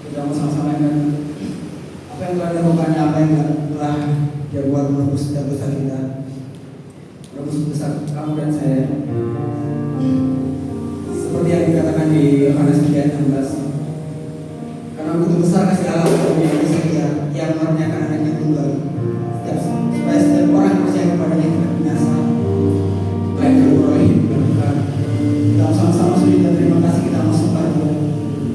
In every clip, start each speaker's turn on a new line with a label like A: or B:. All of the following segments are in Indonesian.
A: Kita mau sama-sama ingat apa yang telah dilakukannya, apa yang telah Dia buat menebus setiap dosa kita, menebus dosa kamu dan saya. Seperti yang dikatakan di Yohanes 3:16, karena begitu besar kasih Allah kepada manusia yang mengaruniakan anaknya tunggal, supaya setiap orang yang percaya kepadanya tidak binasa, melainkan beroleh hidup yang kekal. Kita sama-sama sujud dan terima kasih. Kita masuk pada Dia.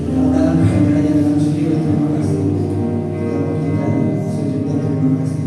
A: Kita mau datang ke hadiratnya dengan sujud dan terima kasih. Kita mau kita sujud dan terima kasih.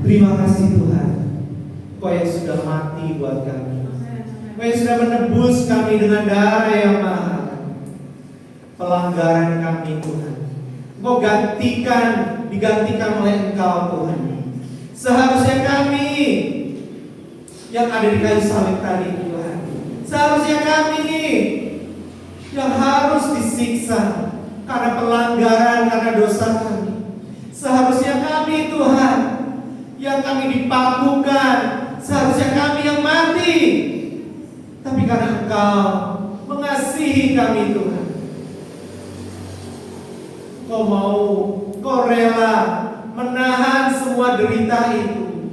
B: Terima kasih Tuhan, Kau yang sudah mati buat kami, Kau yang sudah menebus kami dengan darah yang mahal. Pelanggaran kami Tuhan, Kau digantikan oleh Engkau Tuhan. Seharusnya kami yang ada di kayu salib tadi Tuhan, seharusnya kami yang harus disiksa karena pelanggaran, karena dosa kami. Seharusnya kami Tuhan yang kami dipakukan, seharusnya kami yang mati. Tapi karena Engkau mengasihi kami Tuhan, Kau rela menahan semua derita itu,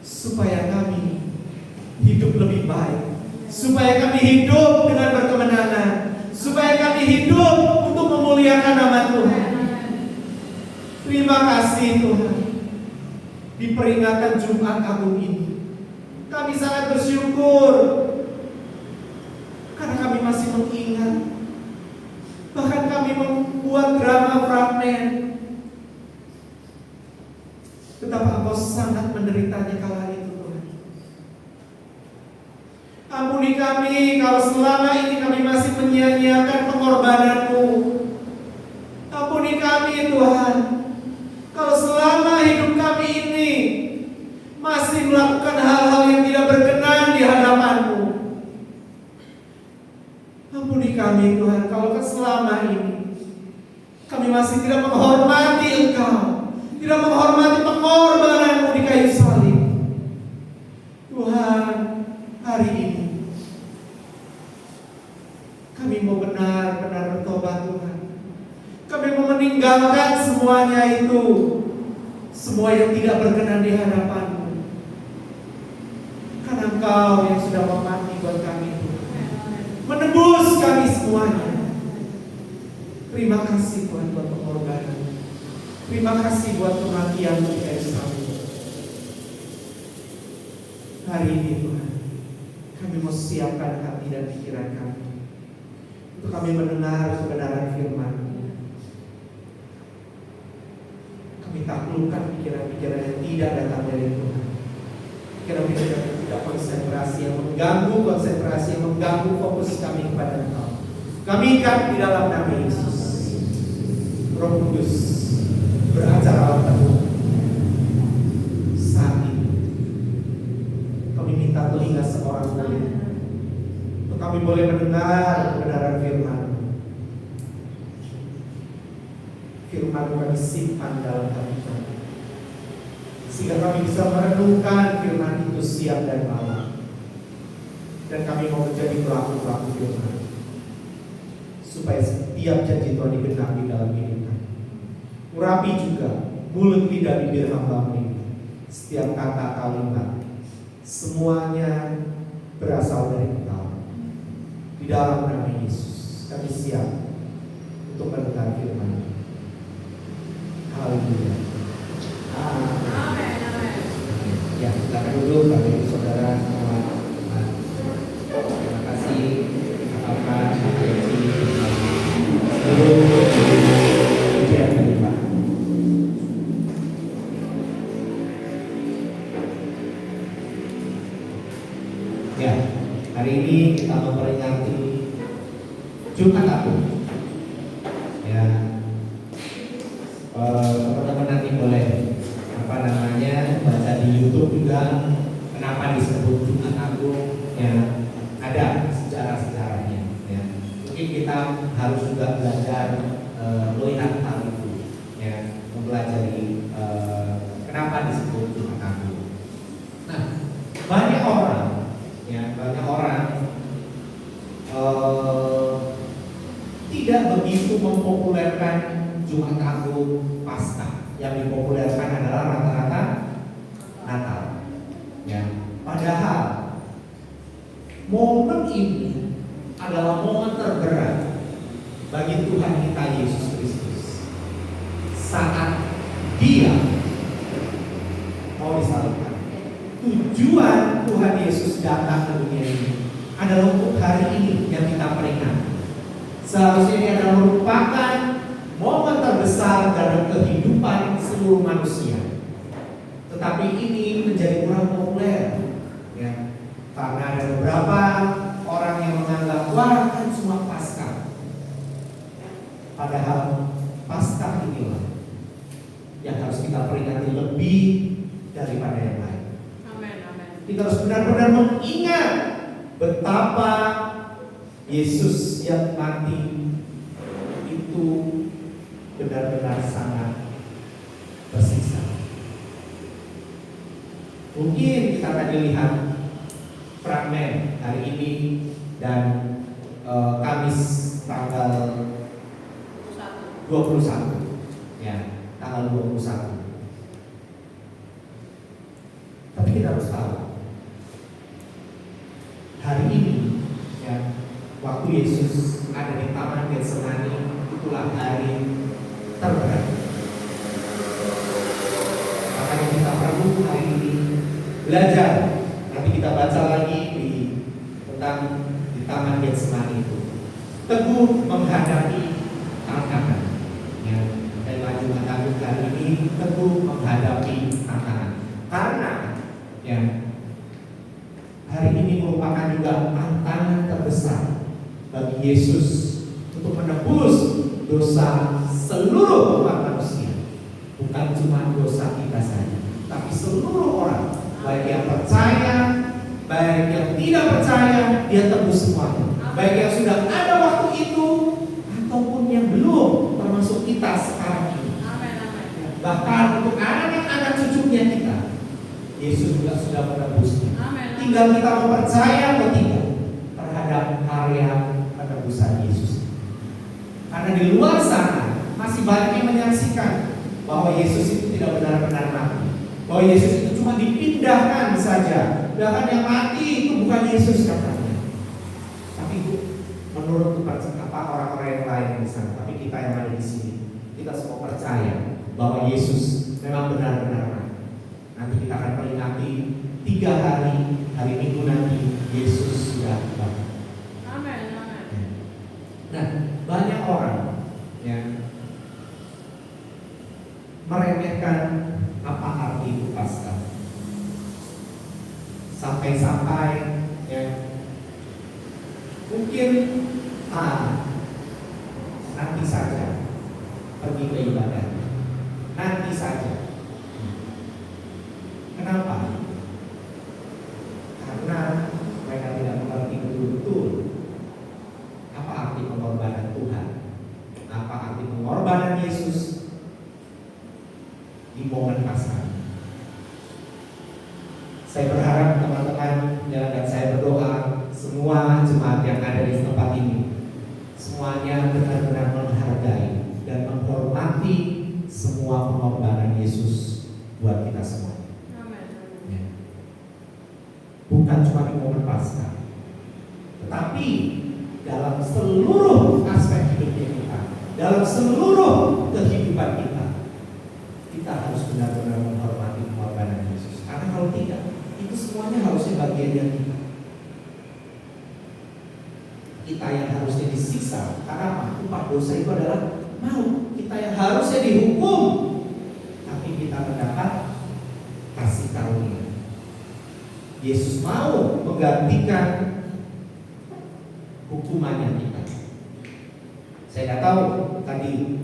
B: supaya kami hidup lebih baik, supaya kami hidup dengan berkemenangan, supaya kami hidup untuk memuliakan nama Tuhan. Terima kasih Tuhan. Di peringatan Jumat Agung ini, kami sangat bersyukur karena kami masih mengingat, bahkan kami membuat drama fragmen betapa Engkau sangat menderitanya kala itu Tuhan. Ampuni kami kalau selama ini kami masih menyia-nyiakan pengorbanan-Mu. Ampuni kami Tuhan kalau selama hidup kami ini masih melakukan hal-hal yang tidak berkenan di hadapan-Mu. Ampuni kami Tuhan kalau selama ini kami masih tidak menghormati Engkau, tidak menghormati pengorbanan-Mu di kayu salib. Tuhan, hari ini kami mau benar-benar bertobat Tuhan. Kami mau meninggalkan semuanya itu, semua yang tidak berkenan di hadapan-Mu. Karena Engkau yang sudah mati buat kami Tuhan, menebus kami semuanya. Terima kasih Tuhan buat pengorbanan. Terima kasih buat kematian-Mu di kayu salib. Hari ini Tuhan, kami mau siapkan hati dan pikiran kami untuk kami mendengar kebenaran firman-Mu. Kami taklukkan pikiran-pikiran yang tidak datang dari Tuhan, pikiran-pikiran yang tidak konsentrasi, yang mengganggu konsentrasi, yang mengganggu fokus kami kepada Engkau. Kami ikat di dalam nama Yesus. Roh Kudus beracara penuh saat ini. Kami minta telinga seorang murid untuk kami boleh mendengar kebenaran firman. Firman kami simpan dalam hati kami, sehingga kami bisa merenungkan firman itu siang dan malam. Dan kami mau menjadi pelaku-pelaku firman, supaya setiap janji Tuhan digenapi dalam hidup kami. Urapi juga mulut lidah bibir hamba-Mu ini, setiap kata kalimat semuanya berasal dari Engkau. Di dalam nama Yesus kami siap untuk mendengar firman. Haleluya.
C: Amin.
B: Ya, silakan duduk Bapak Ibu Saudara semua. Terima kasih Bapak Ibu seluruh ujian dari Pak. Ya, hari ini kita memperingati Jumat Agung. Ya, teman-teman nanti boleh baca di YouTube juga kenapa disebut Jumat Agung. Ya, ada sejarah-sejarahnya. Ya, mungkin kita harus juga belajar melihat hal itu. Ya, mempelajari kenapa disebut Jumat Agung. Nah, banyak orang tidak begitu mempopulerkan Jumat Agung Paskah. Yang dipopulerkan adalah rata-rata Natal. Ya, padahal momen ini adalah momen terberat bagi Tuhan kita Yesus Kristus saat Dia mau disalibkan. Tujuan Tuhan Yesus datang ke dunia ini adalah untuk hari ini yang kita peringati. Seharusnya ini adalah merupakan momen terbesar dalam kehidupan seluruh manusia. Tetapi ini menjadi kurang populer, ya, karena ada beberapa orang yang menganggap wah kan cuma Paskah. Padahal Paskah inilah yang harus kita peringati lebih daripada yang lain.
C: Amin.
B: Kita harus benar-benar mengingat betapa Yesus yang mati itu benar-benar sangat bersiksa. Mungkin kita akan lihat fragmen hari ini dan Kamis tanggal 21, ya, tanggal 21. Tapi kita harus tahu hari ini, ya, waktu Yesus ada di Taman Getsemani, itulah hari terberat. Makanya kita perlu hari ini belajar. Nanti kita baca lagi tentang di Taman Getsemani itu. Teguh menghadapi tantangan. Ya, tema Jumat Agung kali ini teguh menghadapi tantangan. Karena ya, hari ini merupakan juga tantangan terbesar bagi Yesus untuk menebus dosa seluruh umat manusia. Bukan cuma dosa kita saja, tapi seluruh orang, baik yang percaya, baik yang tidak percaya, Dia tebus semuanya. Baik yang sudah ada waktu itu ataupun yang belum, termasuk kita sekarang ini. Bahkan untuk anak-anak cucunya kita, Yesus juga sudah menebusnya. Tinggal kita mau percaya atau tidak terhadap karya penebusan Yesus. Karena di luar sana masih banyak yang menyaksikan bahwa Yesus itu tidak benar-benar mati, bahwa Yesus itu cuma dipindahkan saja. Bahkan yang mati itu bukan Yesus katanya, tapi menurut orang-orang yang lain di sana. Tapi kita yang ada di sini, kita semua percaya bahwa Yesus memang benar-benar mati. Nanti kita akan peringati 3 hari Minggu nanti Yesus sudah bangkit.
C: Amin.
B: Nah, banyak orang yang meremehkan apa arti itu Paskah. Sampai-sampai ya, mungkin nanti saja pergi ke ibadah, nanti saja. Kenapa? Karena mereka tidak mengerti betul-betul apa arti pengorbanan Tuhan, apa arti pengorbanan Yesus di momen Paskah. Saya berharap teman-teman dan saya berdoa semua jemaat yang ada di tempat ini semuanya benar-benar menghargai dan menghormati semua pengorbanan Yesus buat kita semua. Ya. Bukan cuma di momen Paskah, tetapi dalam seluruh aspek hidupnya kita, dalam seluruh kehidupan kita, kita harus benar-benar menghormati pengorbanan Yesus. Karena kalau tidak, itu semuanya harusnya bagian yang kita. Kita yang harusnya disiksa. Karena apa? Upah dosa itu adalah maut. Kita yang harusnya dihukum, tapi kita mendapat kasih karunia. Yesus mau menggantikan hukumannya kita. Saya nggak tahu tadi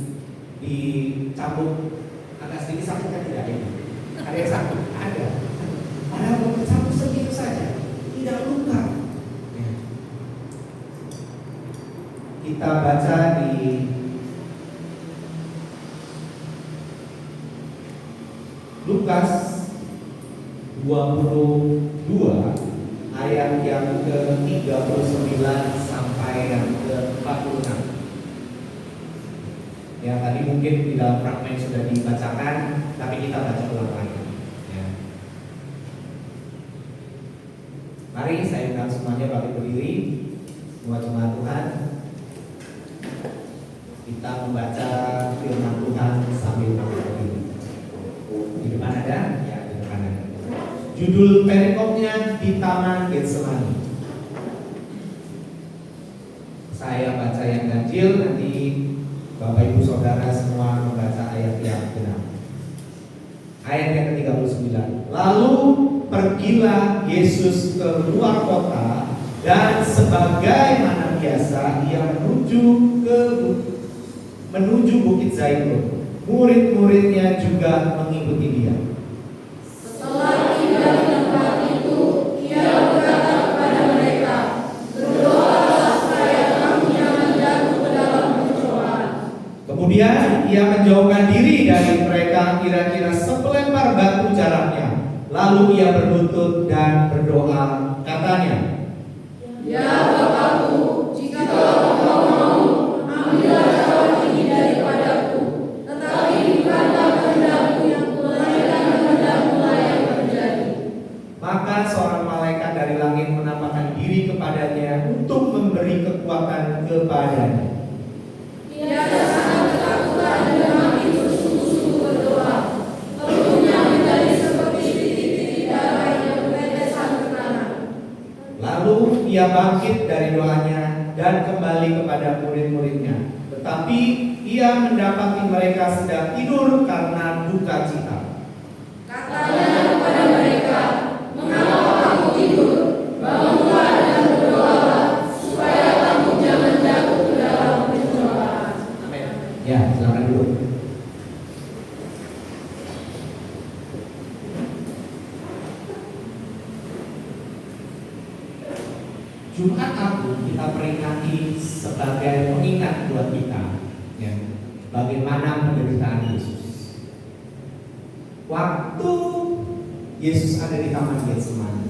B: dicambuk agak sedikit sakit kan tidak ada? Ada yang sakit? Ada. Ada yang dicambuk sedikit saja, tidak luka. Kita baca di Lukas 22 ayat yang ke-39 sampai yang ke-46. Ya, tadi mungkin di dalam fragmen sudah dibacakan, tapi kita baca ulang lagi. Ya. Mari saya undang semuanya bangkit berdiri, semua jemaat Tuhan. Kita membaca firman Tuhan sambil bangkit berdiri. Di depan ada? Ya, di depan ada. Judul perikopnya di Taman Getsemani. Saya baca yang ganjil, nanti Bapak Ibu Saudara semua membaca ayat yang benar. Ayat yang ke-39. Lalu pergilah Yesus ke luar kota, dan sebagaimana biasa ia menuju Bukit Zaitun. Murid-muridnya juga mengikuti dia.
C: Setelah tiba di tempat itu, ia berkata kepada mereka, "Berdoalah supaya kamu jangan jatuh ke dalam pencobaan."
B: Kemudian ia menjauhkan diri dari mereka kira-kira sepelempar batu jaraknya. Lalu ia berlutut dan berdoa, katanya,
C: "Ya Bapakku, jika Engkau mau, ambillah cawan ini daripadaku. Tetapi bukanlah kehendakku yang melainkan kehendakmu yang terjadi."
B: maka seorang malaikat dari langit menampakkan diri kepadanya untuk memberi kekuatan kepadanya.
C: Ia sangat ketakutan dan makin bersungguh-sungguh berdoa. Perutnya menjadi seperti titik-titik darah yang bertetesan ke tanah.
B: Lalu ia bangkit dari doanya dan kembali kepada murid-muridnya. Tetapi ia mendapati mereka sedang tidur karena duka cita.
C: Katanya kepada mereka, "Mengapa kamu tidur? Bangunlah dan berdoalah, supaya kamu jangan jatuh ke dalam pencobaan."
B: Amin. Ya, silakan dulu. Jumat Agung kita peringati sebagai pengingat buat kita, ya, bagaimana penderitaan Yesus. Waktu Yesus ada di Taman Getsemani,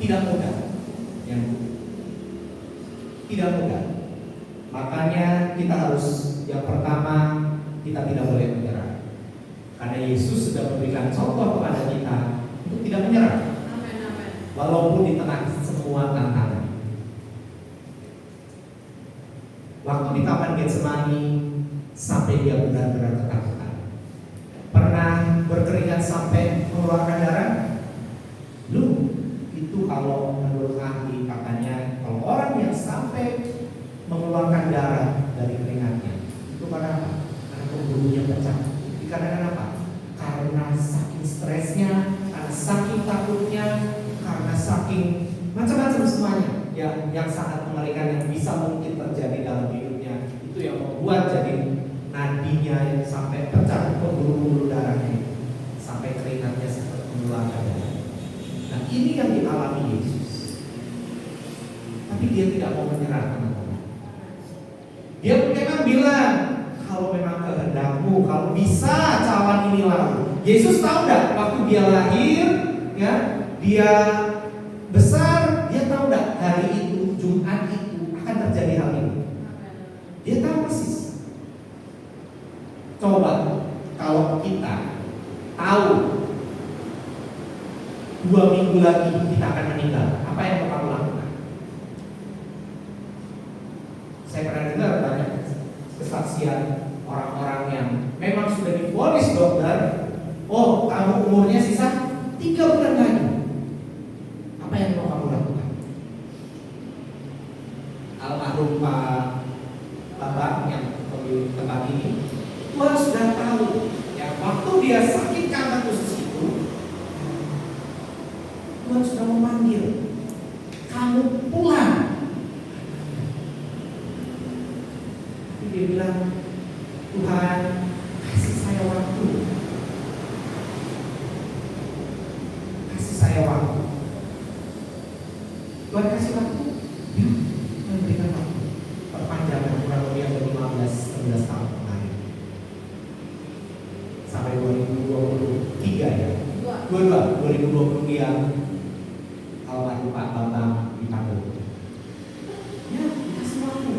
B: tidak mudah, ya, tidak mudah. Makanya kita harus, yang pertama, kita tidak boleh menyerah, karena Yesus sudah memberikan contoh kepada kita untuk tidak menyerah, walaupun di tengah semua tantangan. Waktu di Taman Getsemani sampai dia benar-benar ketakutan. Pernah berkeringat sampai mengeluarkan darah? Lu, itu kalau menurut ahli katanya, kalau orang yang sampai mengeluarkan darah dari keringatnya, itu karena apa? Karena pembuluhnya pecah. Dikarenakan apa? Karena saking stresnya, karena saking takutnya, karena saking macam-macam semuanya yang sangat mengerikan yang bisa mungkin terjadi dalam hidupnya, itu yang membuat jadi nadinya yang sampai pecah, pembuluh-pembuluh darahnya sampai keringatnya seperti mengeluarkan darah. Nah, ini yang dialami Yesus, tapi dia tidak mau menyerah, teman-teman. Dia memang bilang, kalau memang kehendakmu, kalau bisa cawan ini lalu. Yesus tahu nggak waktu dia lahir, ya, dia besar, dia tahu nggak hari itu, Jumat itu akan terjadi hal ini. Dia tahu persis. Coba kalau kita tahu 2 minggu lagi kita akan meninggal, apa yang kamu lakukan? Saya pernah dengar banyak kesaksian orang-orang yang memang sudah divonis dokter Oh, kamu umurnya sisa 3 bulan lagi. Apa yang mau kamu lakukan? Almarhum Pak Bapak yang pemilik tempat ini, Tuhan sudah tahu ya, waktu dia sakit kanker khusus itu, Tuhan sudah memanggil kamu pulang. Tapi dia bilang, Tuhan kasih saya waktu, kasih saya waktu. Tuhan kasih waktu, ya, memberikan waktu perpanjangan kurang lebih ada 15-16 tahun kemarin sampai 2023 ya. 2020 yang almarhum Pak Bambang dipanggil. Ya, dikasih waktu,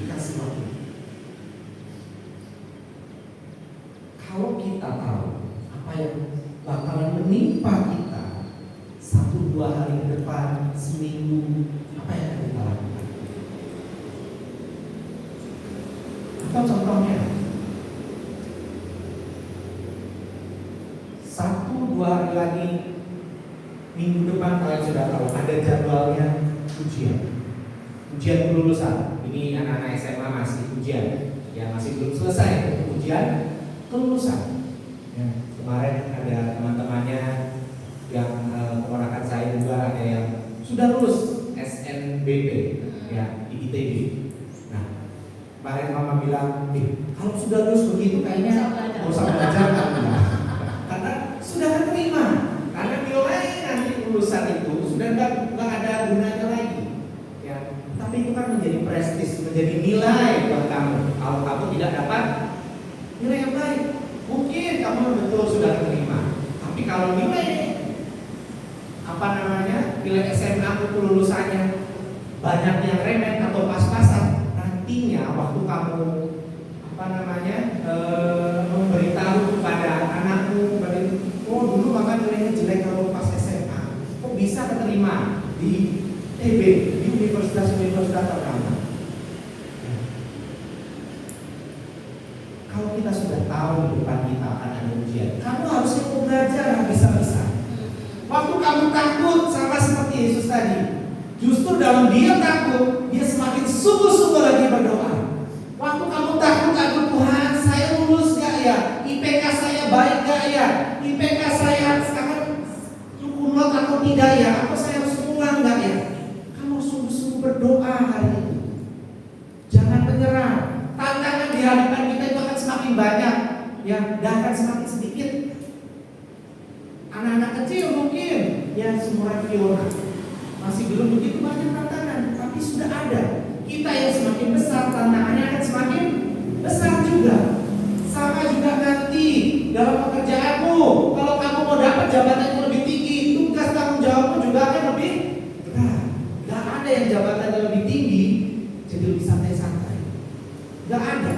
B: dikasih waktu. Kalau kita tahu apa yang bakalan menimpa kita 1-2 hari ke depan, seminggu, apa yang akan kita lakukan? Atau contohnya 1-2 hari lagi, minggu depan kalian sudah tahu ada jadwalnya ujian kelulusan. Ini anak-anak SMA masih ujian, ya masih belum selesai ujian kelulusan. Ya, kemarin ada teman-temannya yang keponakan saya juga ada yang sudah lulus SNBP ya di ITB. Nah, kemarin mama bilang, kalau sudah lulus begitu kayaknya nggak usah belajar kan? Karena sudah keterima, karena nilai nanti lulusan itu sudah nggak ada gunanya lagi. Ya, tapi itu kan menjadi prestis, menjadi nilai buat kamu. Kalau kamu tidak dapat nilai yang baik, mungkin kamu betul sudah keterima. Tapi kalau nilai nilai SMA kelulusannya banyak yang remeh atau pas-pasan, nantinya waktu kamu memberitahu kepada anakmu, oh dulu maka nilainya jelek kalau pas SMA, kok bisa keterima di TB, di universitas-universitas ternama. Kalau kita sudah tahu di depan kita akan ada ujian, kamu harusnya mau belajar habis-habisan. Waktu kamu takut, sama seperti Yesus tadi, justru dalam dia takut, dia semakin sungguh-sungguh lagi berdoa. Waktu kamu takut, aduh Tuhan, saya lulus gak ya? IPK saya baik gak ya? IPK saya sekarang kumlot atau tidak ya? Atau saya harus pulang gak ya? Kamu sungguh-sungguh berdoa hari ini. Jangan menyerah. Tantangan di hadapan kita itu akan semakin banyak, ya, dan akan semakin sedikit. Anak-anak kecil mungkin, ya seumuran Fiona, masih belum begitu banyak tantangan, tapi sudah ada. Kita yang semakin besar, tantangannya akan semakin besar juga. Sama juga nanti dalam pekerjaanmu, kalau kamu mau dapat jabatan yang lebih tinggi, tugas tanggung jawabmu juga akan lebih berat. Gak ada yang jabatannya lebih tinggi jadi lebih santai-santai. Gak ada.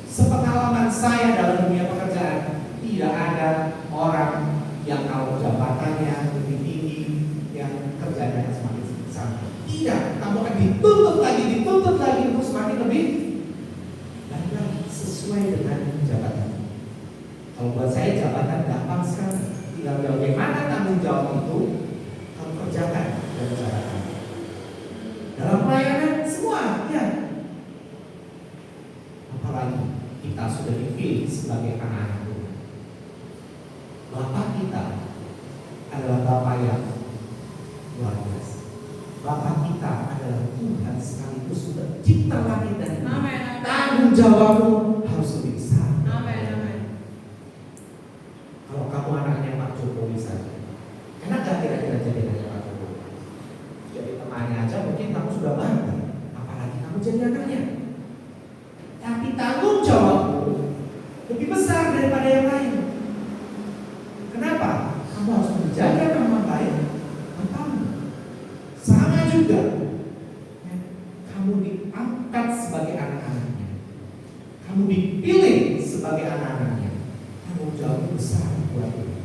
B: Sepengalaman saya dalam dunia pekerjaan, tidak ada orang yang kalau jabatannya lebih tinggi yang kerjanya semakin santai. Tidak, kamu akan dituntut lagi untuk semakin lebih baik sesuai dengan jabatan. Kalau buat saya jabatan gampang sekali, tinggal bagaimana tanggung jawab itu kamu kerjakan dan jabatan. Dalam pelayanan semua, ya. Apalagi kita sudah dipilih sebagai anak-anak Tuhan. Bapak kita adalah Bapak yang luar biasa. Bapak kita adalah Tuhan sekaligus pencipta langit dan bumi. Tanggung jawabmu harus lebih besar. Kalau kamu anaknya Pak Jokowi saja, enak gak kira-kira jadi anaknya Pak Jokowi? Jadi temannya aja mungkin kamu sudah bangga, apalagi kamu jadi anaknya. Tapi tanggung jawabmu lebih besar daripada yang lain. Kenapa? Kamu harus menjaga nama baik Bapamu. Sama juga, ya, kamu diangkat sebagai anak-anaknya, kamu dipilih sebagai anak-anaknya. Tanggung jawab besar buat kita.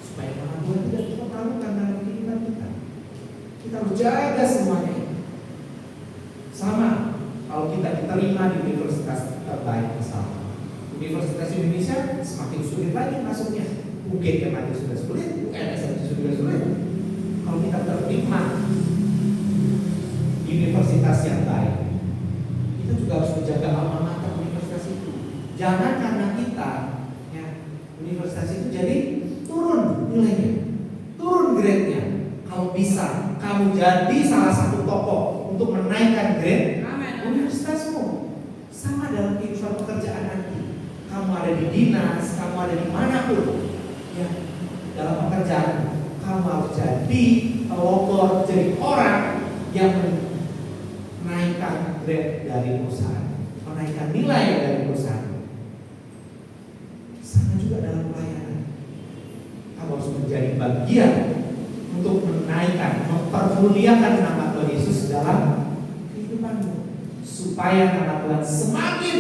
B: Supaya orang tua tidak dipertaruhkan dalam kehidupan kita. Kita harus jaga semuanya ini. Sama. Kalau kita diterima di universitas terbaik bersama, Universitas Indonesia semakin sulit lagi masuknya. UGM aja sudah sulit, UNS aja sudah sulit. Kalau kita terima universitas yang baik, kita juga harus menjaga alma mater universitas itu. Jangan karena kita ya, universitas itu jadi turun nilainya, turun grade-nya. Kalau bisa, kamu jadi salah satu tokoh untuk menaikkan grade universitasmu. Sama dalam kehidupan pekerjaan nanti. Kamu ada di dinas, kamu ada di manapun, ya, dalam pekerjaan kamu harus jadi pelopor, jadi orang yang menaikkan grade dari perusahaan, menaikkan nilai dari perusahaan. Sama juga dalam pelayanan. Kamu harus menjadi bagian untuk menaikkan, mempermuliakan nama Tuhan Yesus dalam kehidupanmu, supaya nama Tuhan semakin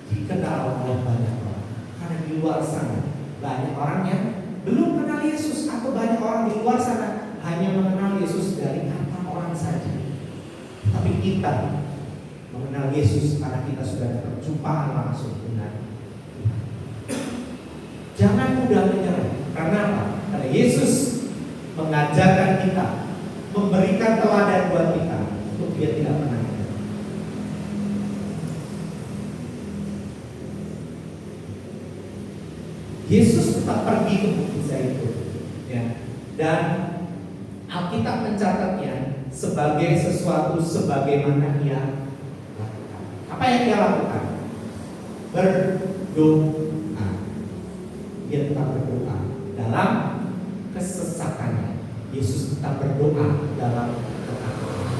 B: dikenal oleh banyak orang. Karena di luar sana banyak orang yang belum kenal Yesus, atau banyak orang di luar sana hanya mengenal Yesus dari kata orang saja. Tapi kita mengenal Yesus karena kita sudah ada perjumpaan langsung dengan Tuhan. Jangan mudah menyerah. Karena apa? Karena Yesus mengajarkan kita, memberikan teladan buat kita untuk dia tidak pernah menyerah. Yesus tetap pergi ke Bukit Zaitun, ya. Dan Alkitab mencatatnya sebagai sesuatu sebagaimana ia lakukan. Apa yang ia lakukan? Berdoa. Dia tetap berdoa dalam kesesakannya. Yesus tetap berdoa dalam ketakutan.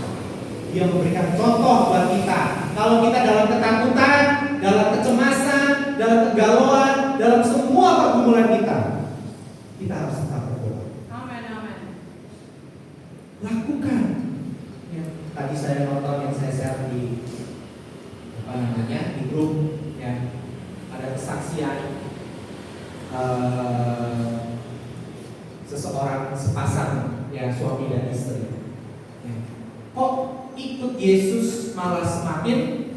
B: Dia memberikan contoh buat kita. Kalau kita dalam ketakutan, dalam kecemasan, dalam kegalauan, dalam semua pergumulan kita harus tetap berdoa.
C: Amin, amin.
B: Lakukan. Ya, tadi saya nonton yang saya share di di grup, ya, ada kesaksian seseorang sepasang, ya, suami dan istri. Ya. Kok ikut Yesus malah semakin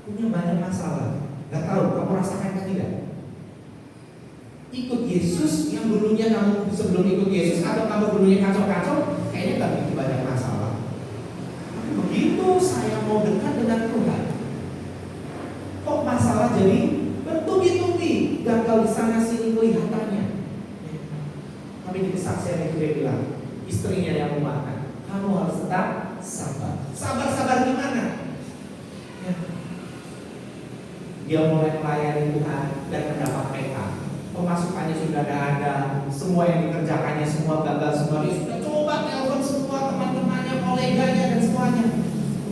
B: punya banyak masalah? Gak tahu, kamu rasakan kan tidak? Ikut Yesus yang dulunya kamu sebelum ikut Yesus, atau kamu dulunya kacau-kacau, kayaknya gak begitu banyak masalah. Tapi begitu saya mau dekat dengan Tuhan, kok masalah jadi bertubi-tubi, gagal di sana sini kelihatannya. Tapi di kesaksian itu dia bilang, istrinya yang memakan, kamu harus tetap sabar. Sabar gimana? Ya. Dia mulai melayani Tuhan dan mendapat PK. Pemasukannya sudah ada, semua yang dikerjakannya semua gagal semua. Dia sudah coba telepon semua teman-temannya, koleganya dan semuanya.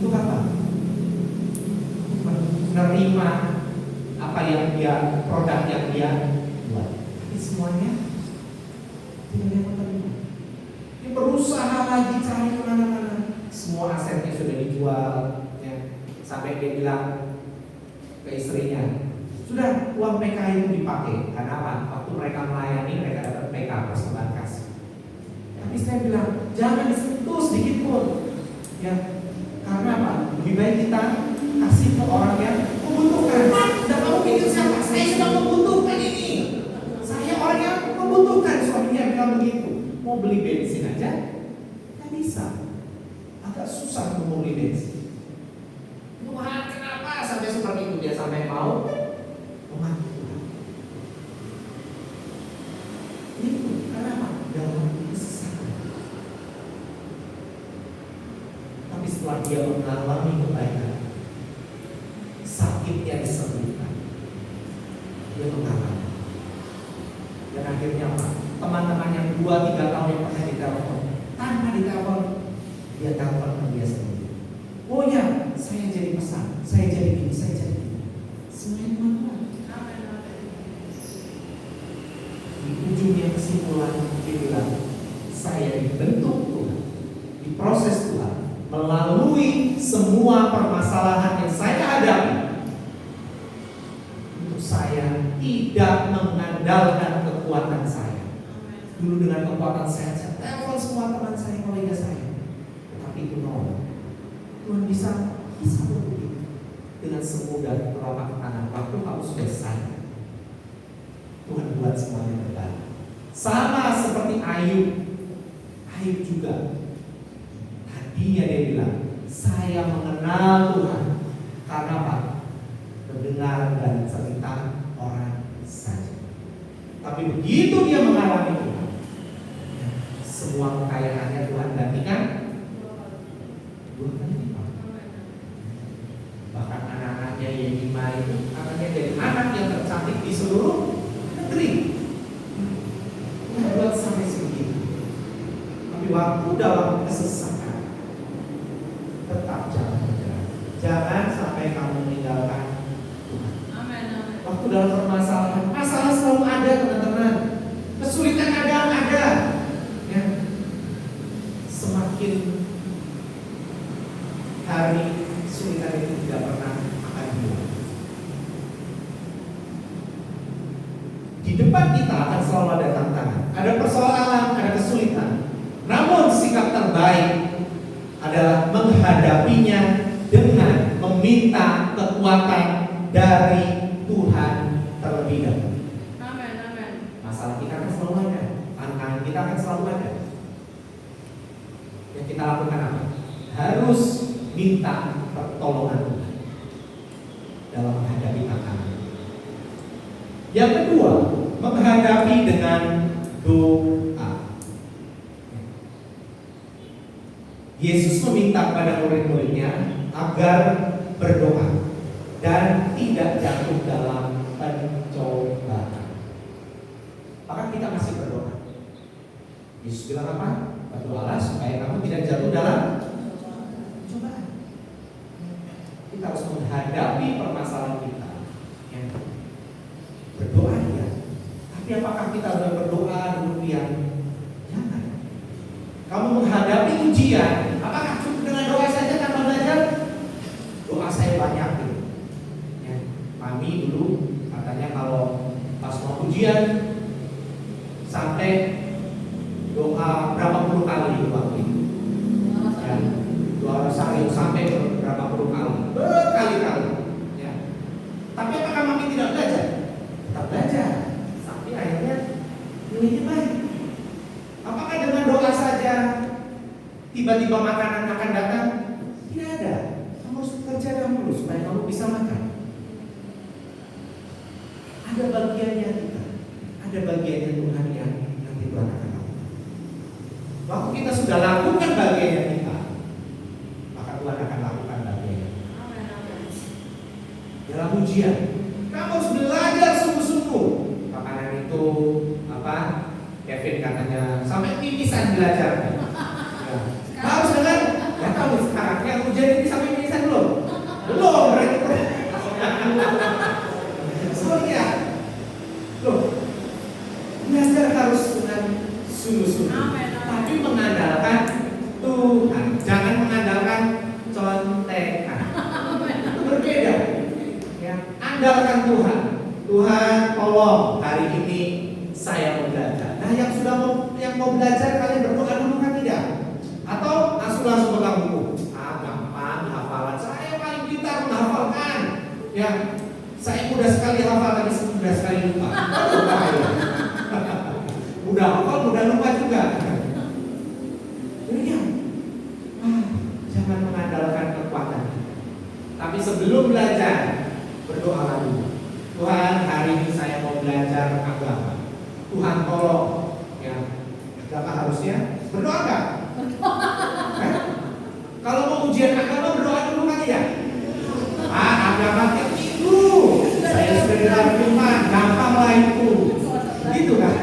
B: Untuk apa? Menerima apa yang dia, produk yang dia buat. Tapi semuanya tidak ada yang menerima. Dia berusaha lagi cari kemana-mana. Semua asetnya sudah dijual, ya. Sampai dia bilang ke istrinya, sudah uang PK itu dipakai. Karena apa? Waktu mereka melayani, mereka dapat PK, persembahan kasih. Tapi saya bilang, jangan disentuh sedikit pun, ya. Karena apa? Lebih baik kita kasih ke orang yang membutuhkan. Tidak mau pikir siapa, saya sedang membutuhkan ini. Saya orang yang membutuhkan. Suaminya bilang begitu. Mau beli bensin aja, nggak bisa. Agak susah untuk beli bensin. Tuhan, kenapa sampai seperti itu? Dia sampai mau memati Tuhan. Itu kenapa? Dalam kesesakan. Tapi setelah dia mengalami kebaikan, sakitnya disembuhkan, dia mengalami. Dan akhirnya apa? Teman-teman yang 2-3 tahun yang pernah ditelepon, tanpa ditelepon, dia telepon dan dia sendiri. Oh ya, saya jadi pesan, saya jadi ini, saya jadi ini. Semuanya teman-teman. Di ujungnya kesimpulan dia bilang, saya dibentuk Tuhan, diproses Tuhan melalui semua permasalahan yang saya hadapi, untuk saya tidak mengandalkan kekuatan saya. Dulu dengan kekuatan saya telepon semua teman saya, kolega saya, tetapi itu nol. Tuhan bisa begitu dengan semudah telapak tangan. Waktu kamu sudah sadar, membuat semuanya berbalik. Sama seperti Ayub. Ayub juga. Tadinya dia bilang, saya mengenal Tuhan. Karena apa? Mendengar dan cerita orang saja. Tapi begitu dia mengalami Tuhan, semua kekayaannya Tuhan gantikan 2 kali lipat. Bahkan anak-anaknya Yehima itu anaknya jadi anak yang tercantik di seluruh negeri. Buat sampai segitu. Tapi waktu dalam kesesakan, tetap jangan berjalan. Jangan sampai kamu meninggalkan Tuhan. Waktu dalam permasalahan, masalah selalu ada teman-teman. Kesulitan ada. Ya. Semakin hari kesulitan itu tidak pernah akan hilang. Di depan kita akan selalu ada tantangan, ada persoalan, ada kesulitan. Namun sikap terbaik adalah menghadapinya dengan meminta kekuatan dari Tuhan terlebih dahulu. Masalah kita akan selalu ada, tantangan kita akan selalu ada. Yang kita lakukan apa? Harus minta pertolongan Tuhan dalam menghadapi tantangan. Yang kedua, menghadapi dengan doa. Yesus meminta kepada murid-muridnya agar berdoa dan tidak jatuh dalam pencobaan. Maka kita masih berdoa. Yesus bilang apa? Berdoalah supaya kamu tidak jatuh dalam cobaan. Kita harus menghadapi permasalahan kita. Ya. Berdoa ya. Tapi apakah kita sudah berdoa demikian? Jangan. Kamu menghadapi ujian, apakah cukup dengan doa saja tanpa belajar? Doa saya banyak gitu. Ya. Kami dulu katanya kalau pas mau ujian sampai doa berapa puluh kali waktu itu. Ya. Doa sehari sampai berapa puluh kali, berkali-kali. Ya. Tapi apakah kami tidak belajar? Tetap belajar. Sampai akhirnya nilainya baik. Apakah dengan doa saja tiba-tiba makanan akan datang? Tidak ada. Kamu harus kerja dahulu supaya kamu bisa makan. Ada bagiannya kita. Ada bagiannya Tuhan yang nanti Tuhan akan lakukan. Waktu kita sudah lakukan bagiannya kita, maka Tuhan akan lakukan bagiannya. Dalam ujian, kamu harus belajar sungguh-sungguh. Makanan itu apa? Kevin katanya sampai pimisan belajar. Ya. Harus dengan ya tahu sekarang yang ujian ini sampai pimisan belum? Belum mereka. Soalnya, loh, belajar harus dengan sungguh-sungguh. Tapi mengandalkan Tuhan, jangan mengandalkan contekan. Itu berbeda. Ya, andalkan Tuhan. Tuhan, tolong hari ini saya mau belajar. Nah, yang mau belajar kalian berdoa dulu kan tidak? Atau langsung pegang buku? Gampang hafalan. Saya paling pintar menghafalkan. Ya, saya mudah sekali hafal tapi mudah sekali lupa. Mudah hafal, mudah lupa juga. Demikian. Jangan mengandalkan kekuatan. Tapi sebelum belajar, berdoalah dulu. Tuhan, hari ini saya mau belajar agama. Tuhan tolong. Ya, agama harusnya berdoa enggak? Kalau mau ujian agama berdoa dulu kan ya? Agama itu saya sudah dalam firman, gampanglah itu. Gitu kan?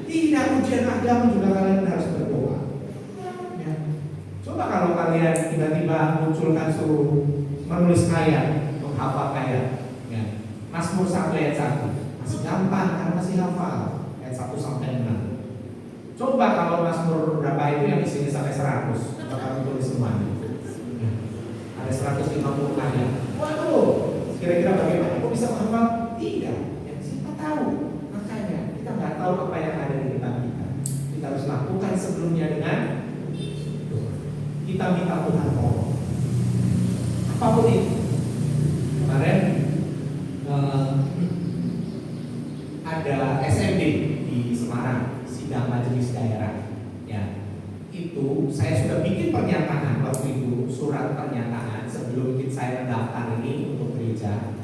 B: Tidak, ujian agama juga kalian harus berdoa. Ya. Coba kalau kalian tiba-tiba munculkan suruh menulis ayat, menghafal ayat. Ya. Mazmur 1 ayat 1 masih gampang karena masih hafal ayat 1 sampai 6. Coba kalau Mazmur berapa itu yang di sini sampai 100, coba kamu tulis semuanya. Ya. Ada 150 ayat. Waduh, kira-kira bagaimana? Kok bisa menghafal? Tidak. Ya, siapa tahu? Makanya kita nggak tahu apa yang ada di depan kita. Kita harus lakukan sebelumnya dengan doa. Kita minta Tuhan tolong. Apapun itu. Kemarin ada itu saya sudah bikin pernyataan waktu itu, surat pernyataan sebelum saya mendaftar ini untuk gereja.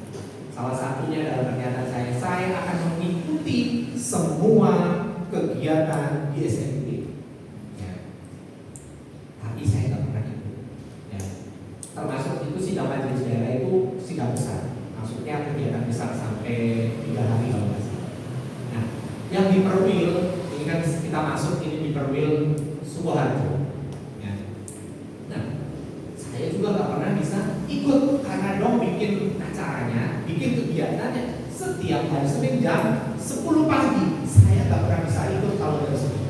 B: Salah satunya dalam pernyataan saya akan mengikuti semua kegiatan di SMP. Ya. Tapi saya nggak pernah ikut. Ya. Termasuk itu sidang majelis daerah itu sidang besar. Maksudnya kegiatan besar sampai 3 hari kalau nggak salah. Nah, yang di Perwil ini kan kita masuk ini di Perwil Sukoharjo. Ya. Nah, saya juga nggak pernah bisa ikut karena dong bikin acaranya, bikin kegiatannya setiap hari Senin jam 10 pagi. Saya nggak pernah bisa ikut kalau dari sini.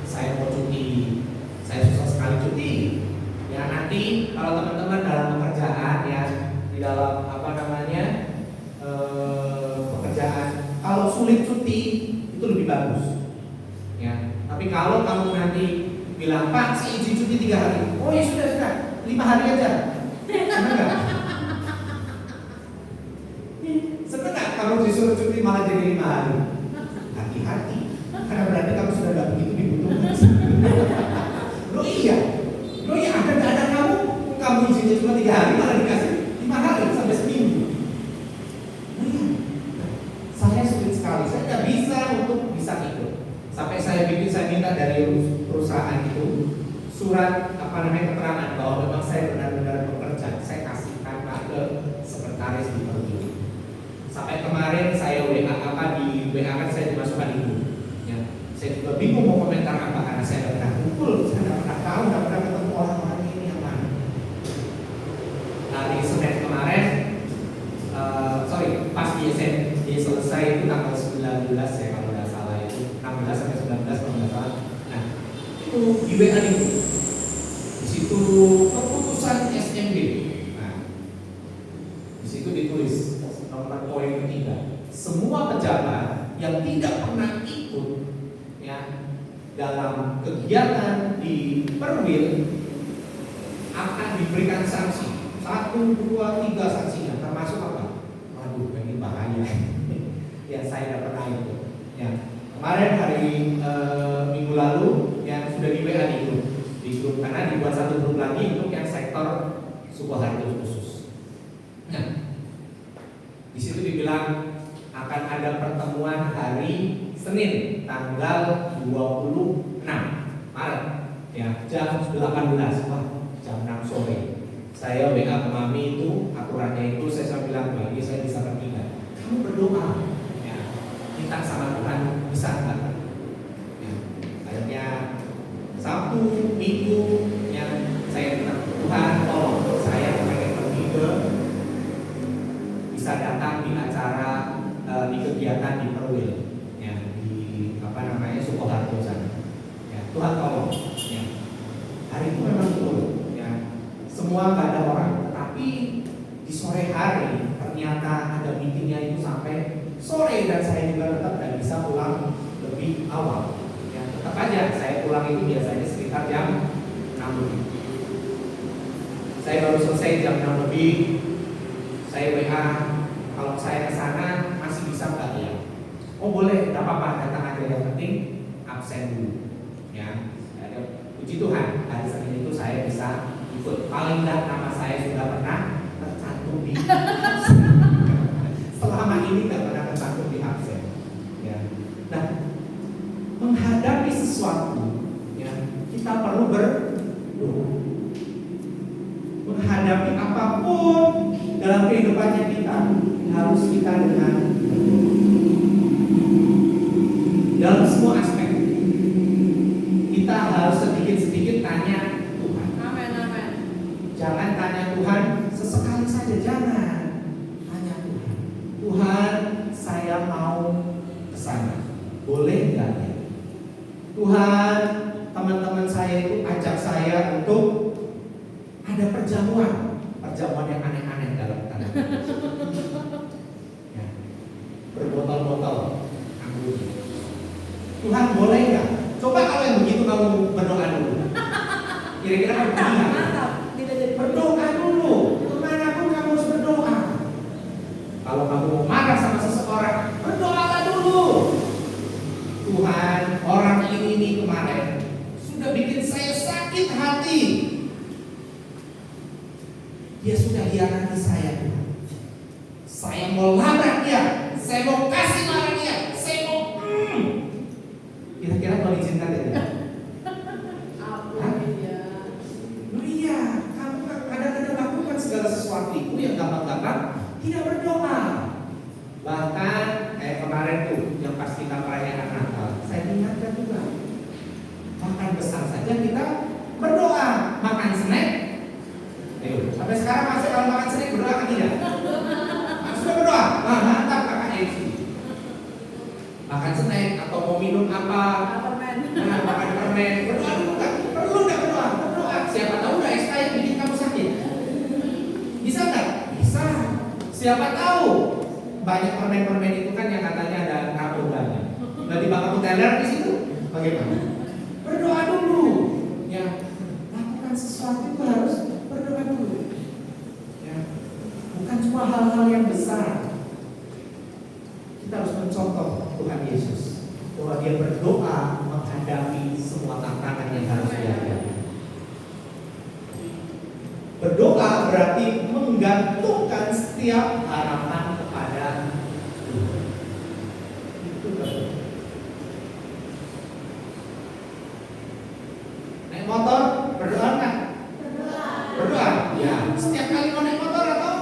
B: Saya mau cuti, saya susah sekali cuti. Ya nanti kalau teman-teman dalam pekerjaan ya di dalam pekerjaan, kalau sulit cuti itu lebih bagus. Ya, tapi kalau kamu nanti bilang Pak, saya izin cuti 3 hari, oh ya sudah 5 hari aja, senang nggak? Senang nggak kalau disuruh cuti malah jadi 5 hari? Hati-hati, karena berarti kamu sudah nggak begitu dibutuhkan. Loh iya, ada kamu izinnya cuma 3 hari malah dikasih 5 hari sampai seminggu. Saya sulit sekali, saya nggak bisa untuk bisa ikut. Sampai saya minta dari perusahaan itu surat keterangan bahwa memang saya benar-benar bekerja. Saya kasihkan ke sekretaris di Perwil. Sampai kemarin saya di WA kan saya dimasukkan itu. Ya, saya juga bingung mau komentar apa karena saya nggak pernah kumpul, saya nggak pernah tahu, nggak pernah ketemu orang ini yang mana. Hari Senin kemarin, pas di selesai itu tanggal 19 ya kalau nggak salah itu 16 sampai 19 kalau nggak salah. Nah itu di WA itu, di situ keputusan SMB. Nah di situ ditulis nomor poin ketiga, semua pejabat yang tidak pernah ikut ya dalam kegiatan di Perwil akan diberikan sanksi 1, 2, 3 sanksinya, termasuk apa? Waduh, ini bahaya. Ya saya tidak pernah ikut. Ya kemarin hari minggu lalu yang sudah di WA di grup karena dibuat satu grup lagi untuk yang sektor Sukoharjo khusus. Nah di situ dibilang akan ada pertemuan hari Senin tanggal 26 Maret ya jam 18. Wah, jam 6 sore. Saya WA ke mami itu aturannya itu saya bilang bagi saya bisa pergi nggak? Kamu berdoa ya minta sama Tuhan bisa nggak? Ya, akhirnya Sabtu Minggu yang saya minta Tuhan tolong saya pengen pergi ke bisa datang di acara di kegiatan di Perwil ya di Sukoharjo sana ya Tuhan tolong ya hari itu memang betul semua nggak ada orang, tetapi di sore hari ternyata ada meetingnya itu sampai sore dan saya juga tetap tidak bisa pulang lebih awal. Ya, tetap aja saya pulang itu biasanya sekitar jam 6 lebih. Saya baru selesai jam 6 lebih, saya WA kalau saya ke sana masih bisa nggak ya? Oh boleh, nggak apa-apa, datang aja yang penting absen dulu. Ya, puji Tuhan hari Senin itu saya bisa ikut, paling tidak nama saya sudah pernah tercantum di absen. Selama ini tidak pernah tercantum di absen. Ya. Nah, menghadapi sesuatu, ya, kita perlu berdoa. Menghadapi apapun dalam kehidupannya kita harus kita dengan dalam semua aspek. Kita harus sedikit-sedikit tanya. Jangan tanya Tuhan sesekali saja, jangan tanya Tuhan. Tuhan, saya mau ke sana, boleh nggak ya? Tuhan, teman-teman saya itu ajak saya untuk ada perjamuan yang aneh-aneh dalam tanda. Ya, berbotol-botol anggur. Tuhan boleh nggak? Coba kalau yang begitu kamu berdoa dulu. Kira-kira kamu bilang. Berdoa dulu, kemanapun kamu harus berdoa. Kalau kamu mau marah sama seseorang, berdoalah dulu. Tuhan, orang ini kemarin sudah bikin saya makan snack atau mau minum apa, makan permen, berdoa dulu nggak? Perlu nggak berdoa? Berdoa. Siapa tahu udah expired bikin kamu sakit. Bisa nggak? Bisa. Siapa tahu banyak permen-permen itu kan yang katanya ada narkobanya. Berarti bakal teler di situ. Bagaimana? Berdoa dulu. Ya, lakukan sesuatu itu harus berdoa dulu. Ya, bukan cuma hal-hal yang besar. Kita harus mencontoh Tuhan Yesus bahwa dia berdoa menghadapi semua tantangan yang harus dihadapi. Berdoa berarti menggantungkan setiap harapan kepada Tuhan. Itu berdoa. Naik motor, berdoa nggak? Berdoa. Ya, setiap kali mau naik motor atau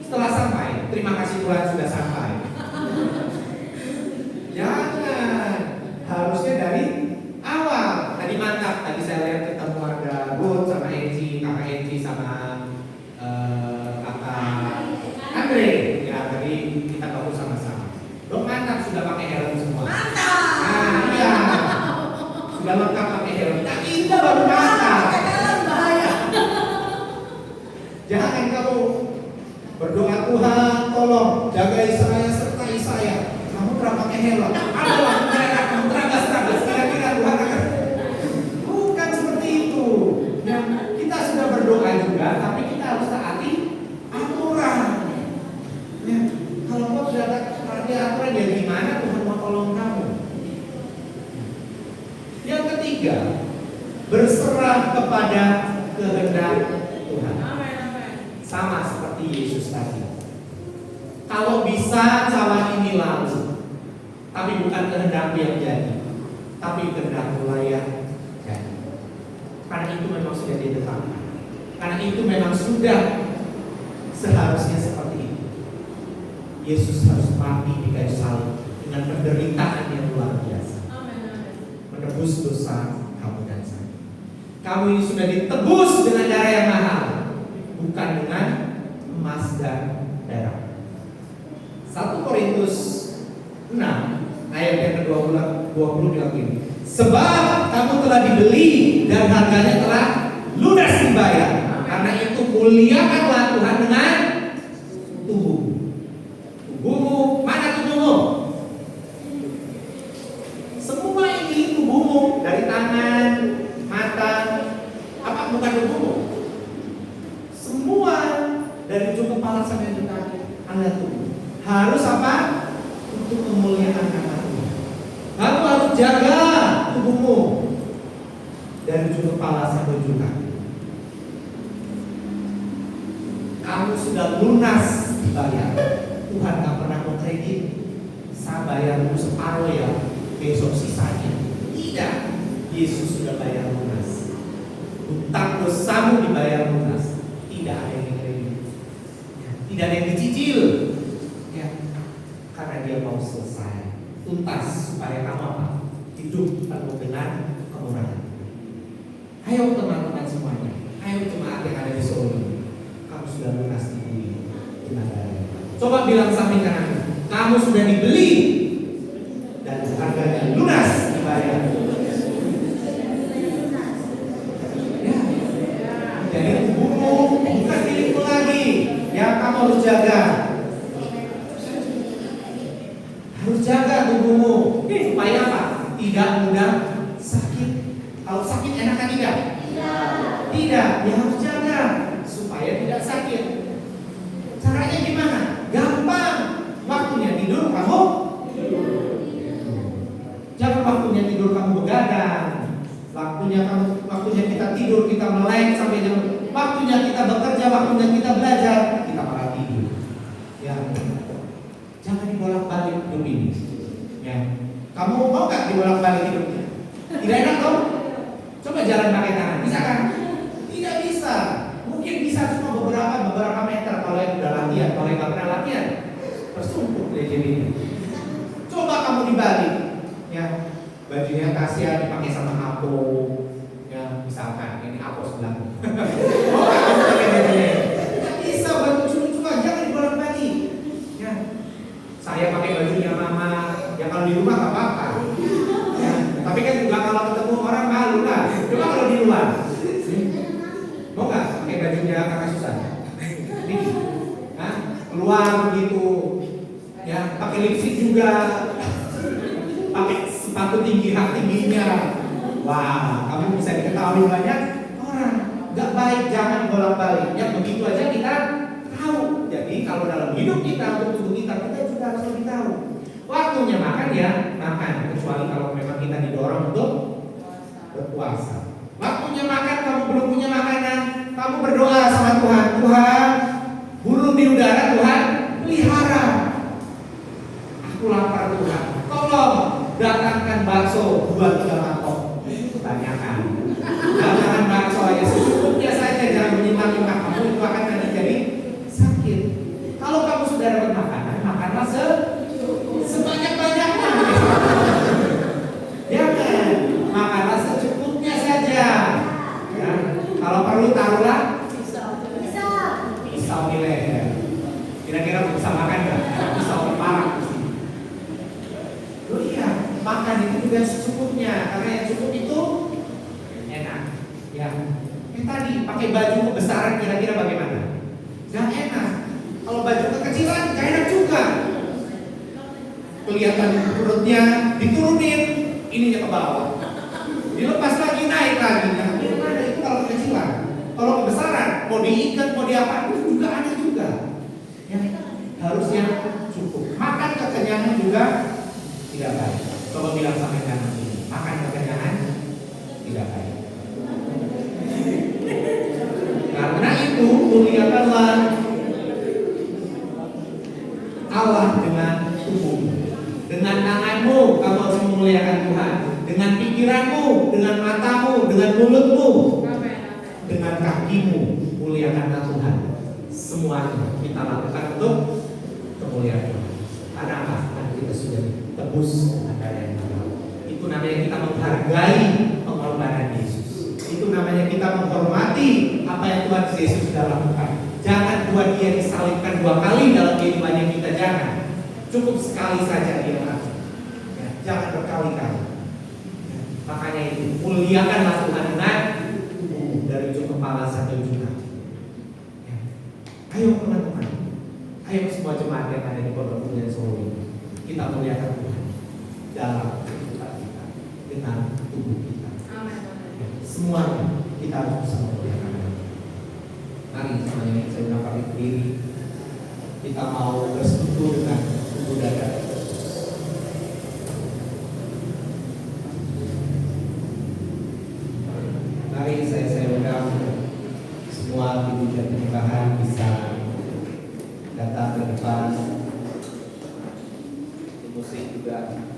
B: setelah sampai, terima kasih Tuhan sudah sampai. Jangan, harusnya dari awal. Tadi mantap, tadi saya lihat ketemu ada Ruth sama Enci, kakak Enci sama kakak Andre. Ya, tadi kita baru sama-sama. Dok mantap, sudah pakai helm semua.
C: Mantap.
B: Nah, iya, sudah lengkap pakai helm. Nah, itu baru mantap.
C: Bahaya.
B: Jangan kamu berdoa, Tuhan tolong jagai saya sertai saya. Kamu pernah pakai helm? Ada lampu merah, kamu terabas-terabas. Kira-kira Tuhan akan? Bukan seperti itu. Ya, kita sudah berdoa juga, tapi kita harus taati aturan. Ya, kalau kau tidak taati aturan, ya gimana Tuhan mau tolong kamu? Yang ketiga, berserah kepada kehendak Tuhan. Sama seperti Yesus tadi. Kalau bisa cawan ini lalu, tapi bukan kehendakmu yang jadi, tapi kehendakmu layak jadi. Karena itu memang sudah ditetapkan. Karena itu memang sudah seharusnya seperti itu. Yesus harus mati di kayu salib dengan penderitaan yang luar biasa, menebus dosa kamu dan saya. Kamu ini sudah ditebus dengan darah yang mahal, bukan dengan emas dan perak. 1 Korintus 6 ayat yang ke-20 bilang begini, sebab kamu telah dibeli dan harganya telah lunas dibayar. Karena itu muliakanlah Tuhan dengan tubuhmu. Tubuhmu, mana tubuhmu? Semua ini tubuhmu, dari tangan, mata, apa bukan tubuhmu? Semua dari ujung kepala sampai ujung kaki adalah tubuh. Harus apa? Untuk memuliakan nama Tuhan. Kamu harus jaga tubuhmu dari ujung kepala sampai ujung kaki. Kamu sudah lunas dibayar. Tuhan gak pernah mau kredit. Saya bayar dulu separuh ya, besok sisanya. Tidak. Yesus sudah bayar lunas. Hutang dosamu dibayar lunas. Tidak ada yang kredit. Tidak ada yang dicicil. Ya, karena dia mau selesai, tuntas supaya kamu apa? Hidup penuh dengan kemurahan. Ayo teman-teman semuanya, ayo jemaat yang ada di Solo, kamu sudah lunas di bumi dengan darah. Coba bilang samping kanan, kamu sudah dibeli dan harganya lunas dibayar. Ya, jadi tubuhmu bukan milikmu lagi, yang kamu harus jaga. Harus jaga tubuhmu supaya apa? Tidak mudah sakit. Kalau sakit enakan tidak? Tidak. Ya harus jaga supaya tidak sakit. Caranya gimana? Gampang. Waktunya tidur kamu. Jangan waktunya tidur kamu begadang. Waktunya kita tidur kita melek sampai jam. Waktunya kita bekerja, waktunya kita belajar, kita malah tidur. Ya. Jangan dibolak-balik hidup ini. Ya. Kamu mau nggak dibolak-balik hidupnya? Tidak enak dong? Coba jalan pakai tangan, bisa kan? Tidak bisa. Mungkin bisa cuma beberapa meter kalau yang udah latihan. Kalau yang nggak pernah latihan, tersumpuk deh jadinya. Coba kamu dibalik, ya bajunya Tasya dipakai sama Apo, ya misalkan ini Apo sebelahmu. Mau nggak kamu pakai bajunya? Tidak bisa, baju lucu-lucuan, jangan dibolak-balik. Ya. Saya pakai baju bajunya mama. Ya kalau di rumah nggak apa-apa. Ya, tapi kan juga kalau ketemu orang malu lah. Coba kalau di luar, mau nggak pakai bajunya kakak Susan? Ini, keluar begitu, ya pakai lipstick juga, pakai sepatu tinggi hak tingginya. Wah, kamu bisa diketahui banyak orang. Gak baik, jangan bolak-balik. Ya begitu aja kita tahu. Jadi kalau dalam hidup kita, untuk tubuh kita juga harus lebih tahu. Waktunya makan ya makan, kecuali kalau memang kita didorong untuk berpuasa. Waktunya makan, kamu belum punya makanan, kamu berdoa sama Tuhan. Tuhan, burung di udara Tuhan pelihara. Aku lapar Tuhan, tolong datangkan bakso 2-3 mangkok. Tanyakan, jangan bakso aja secukupnya saja, jangan menyimpang-nyimpang. Kamu itu akan nanti jadi sakit. Kalau kamu sudah dapat makanan, makanlah sebanyak-banyaknya. Jangan, makanlah secukupnya saja. Ya, kalau perlu taruhlah pisau di leher. Kira-kira bisa makan nggak? Pisau berparang. Loh iya, makan itu juga secukupnya, karena yang cukup itu enak. Ya, tadi pakai baju kebesaran kira-kira bagaimana? Gak enak. Kalau baju kekecilan gak enak juga. Kelihatan perutnya diturunin, ininya ke bawah. Dilepas lagi, naik lagi. Nah, gimana itu kalau kekecilan? Kalau kebesaran, mau diikat, mau diapa, itu juga ada juga. Ya, harusnya cukup. Makan kekenyangan juga tidak baik. Coba bilang sampai kanan ini, makan kekenyangan tidak baik. Karena itu muliakanlah Allah dengan tubuh. Dengan tanganmu kamu harus memuliakan Tuhan. Dengan pikiranmu, dengan matamu, dengan mulutmu, dengan kakimu muliakanlah Tuhan. Semuanya kita lakukan untuk kemuliaan Tuhan. Karena apa? Karena kita sudah tebus dengan darah yang halal. Itu namanya kita menghargai pengorbanan Yesus. Itu namanya kita menghormati apa yang Tuhan Yesus sudah lakukan. Jangan buat dia disalibkan 2 kali dalam kehidupannya kita, jangan. Cukup sekali saja dia lakukan. Ya, jangan berkali-kali. Ya, makanya itu muliakanlah Tuhan dengan tubuh dari ujung kepala sampai ujung kaki. Ya. Ayo teman-teman, ayo semua jemaat yang ada di Pondok Mulia Solo ini, kita muliakan Tuhan dalam kehidupan kita dengan tubuh kita. Ya, semuanya kita harus bisa memuliakan. Mari semuanya saya undang kami berdiri. Kita mau bersekutu dengan tubuh dan darah Yesus. Mari saya undang semua ibu dan penyembahan bisa datang ke depan. Musik juga.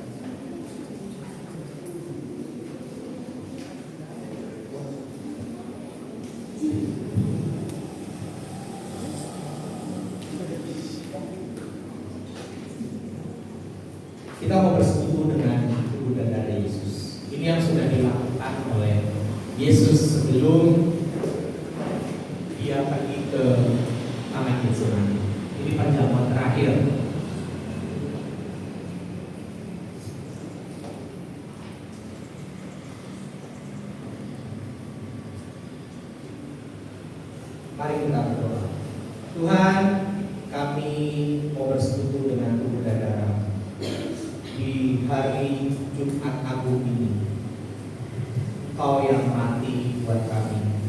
B: Kita mau bersekutu dengan tubuh dan darah Yesus. Ini yang sudah dilakukan oleh Yesus sebelum dia pergi ke Taman Getsemani. Ini perjamuan terakhir. Mari kita berdoa. Tuhan, kami mau bersekutu dengan tubuh dan darah di hari Jumat Agung ini. Kau yang mati buat kami,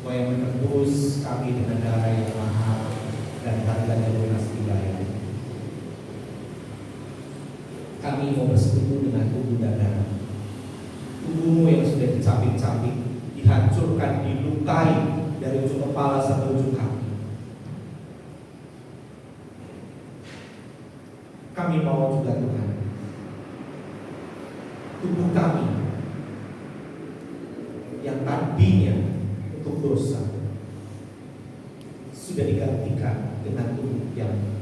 B: Kau yang menebus kami dengan darah yang mahal dan harganya lunas dibayar. Kami mau bersekutu dengan tubuh dan darah. Tubuhmu yang sudah dicabik-cabik, dihancurkan, dilukai dari ujung kepala sampai ujung kaki. Kami mau juga Tuhan, tubuh kami yang tadinya untuk dosa sudah digantikan dengan tubuh yang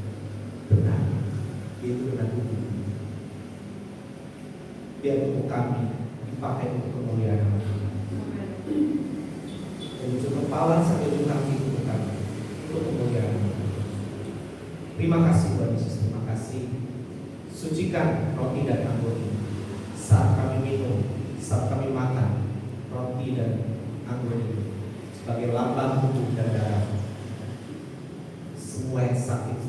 B: benar, yaitu dengan tubuh. Biar tubuh kami dipakai untuk kemuliaan nama Tuhan. Dari ujung kepala sampai ujung kaki tubuh kami untuk kemuliaan nama Tuhan. Terima kasih Tuhan Yesus, terima kasih Sucikan roti dan anggur ini. Saat kami minum, saat kami makan roti dan anggur ini sebagai lambang tubuh dan darah. Semua yang sakit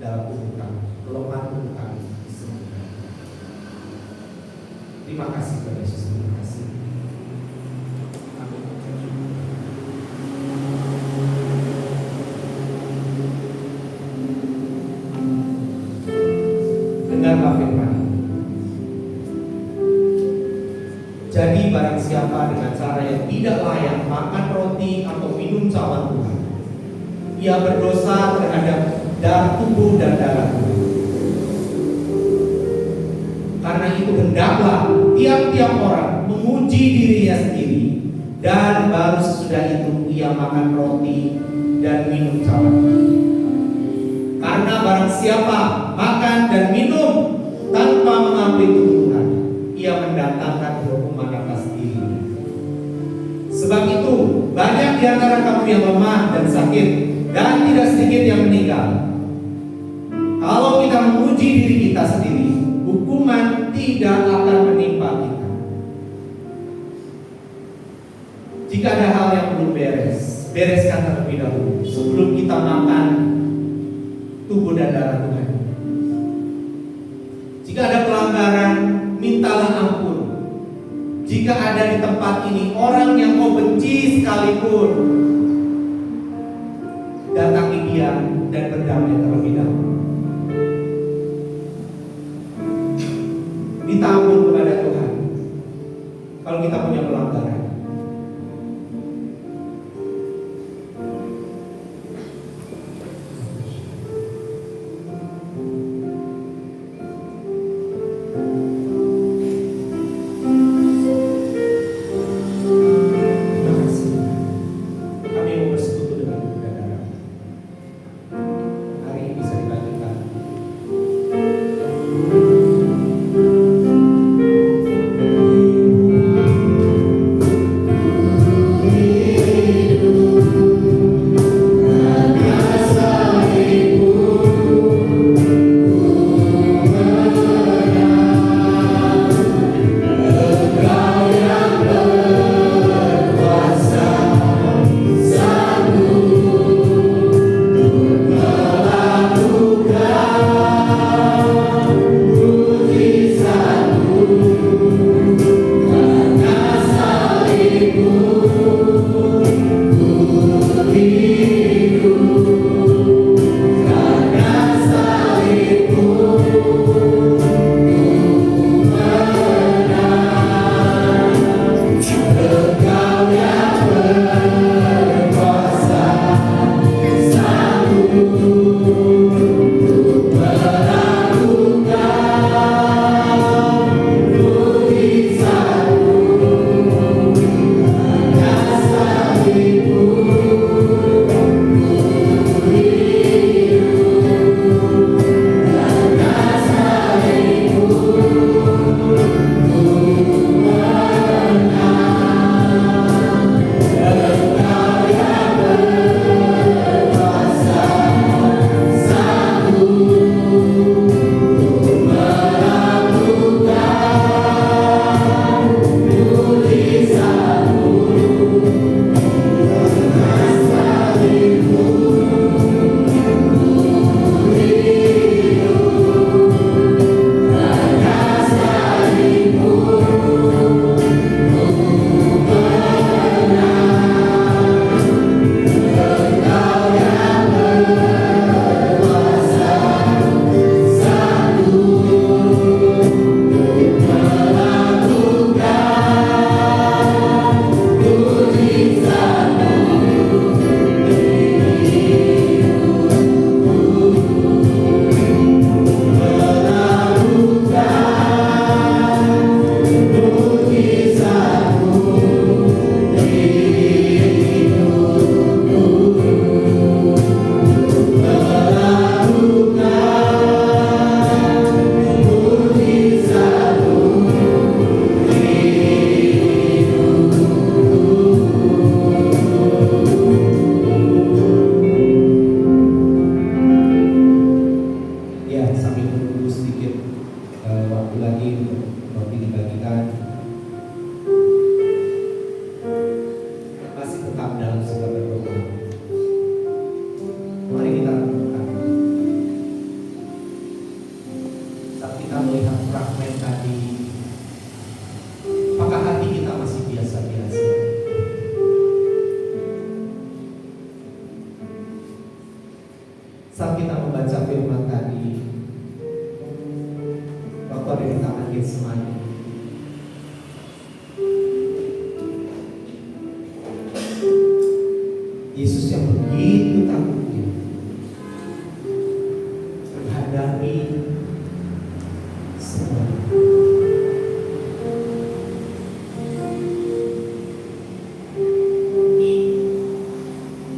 B: dalam tubuh kami, kelemahan tubuh kami disembuhkan. Terima kasih Tuhan Yesus, terima kasih. Amin. Dengarlah firman. Jadi barang siapa dengan cara yang tidak layak makan roti atau minum cawan Tuhan, ia berdosa terhadap tubuh dan darah Tuhan. Karena itu hendaklah tiap-tiap orang menguji dirinya sendiri, dan baru sesudah itu ia makan roti dan minum cawan. Karena barang siapa makan dan minum tanpa mengakui Tuhan, ia mendatangkan hukuman atas dirinya. Sebab itu banyak di antara kamu yang lemah dan sakit, dan tidak sedikit yang meninggal. Kalau kita menguji diri kita sendiri, hukuman tidak akan menimpa kita. Jika ada hal yang belum beres, bereskan terlebih dahulu sebelum kita makan tubuh dan darah Tuhan. Jika ada pelanggaran, mintalah ampun. Jika ada di tempat ini orang yang kau benci sekalipun, datangi dia dan berdamai terlebih dahulu. Minta ampun kepada Tuhan kalau kita punya pelanggaran.
C: Terima
B: lagi untuk roti dibagikan. Masih tetap dalam segala berdoa. Mari kita lakukan. Saat kita melihat fragmen tadi, apakah hati kita masih biasa-biasa? Saat kita membaca firman tadi, waktu ada di taman Getsemani, Yesus yang begitu takutnya menghadapi semua.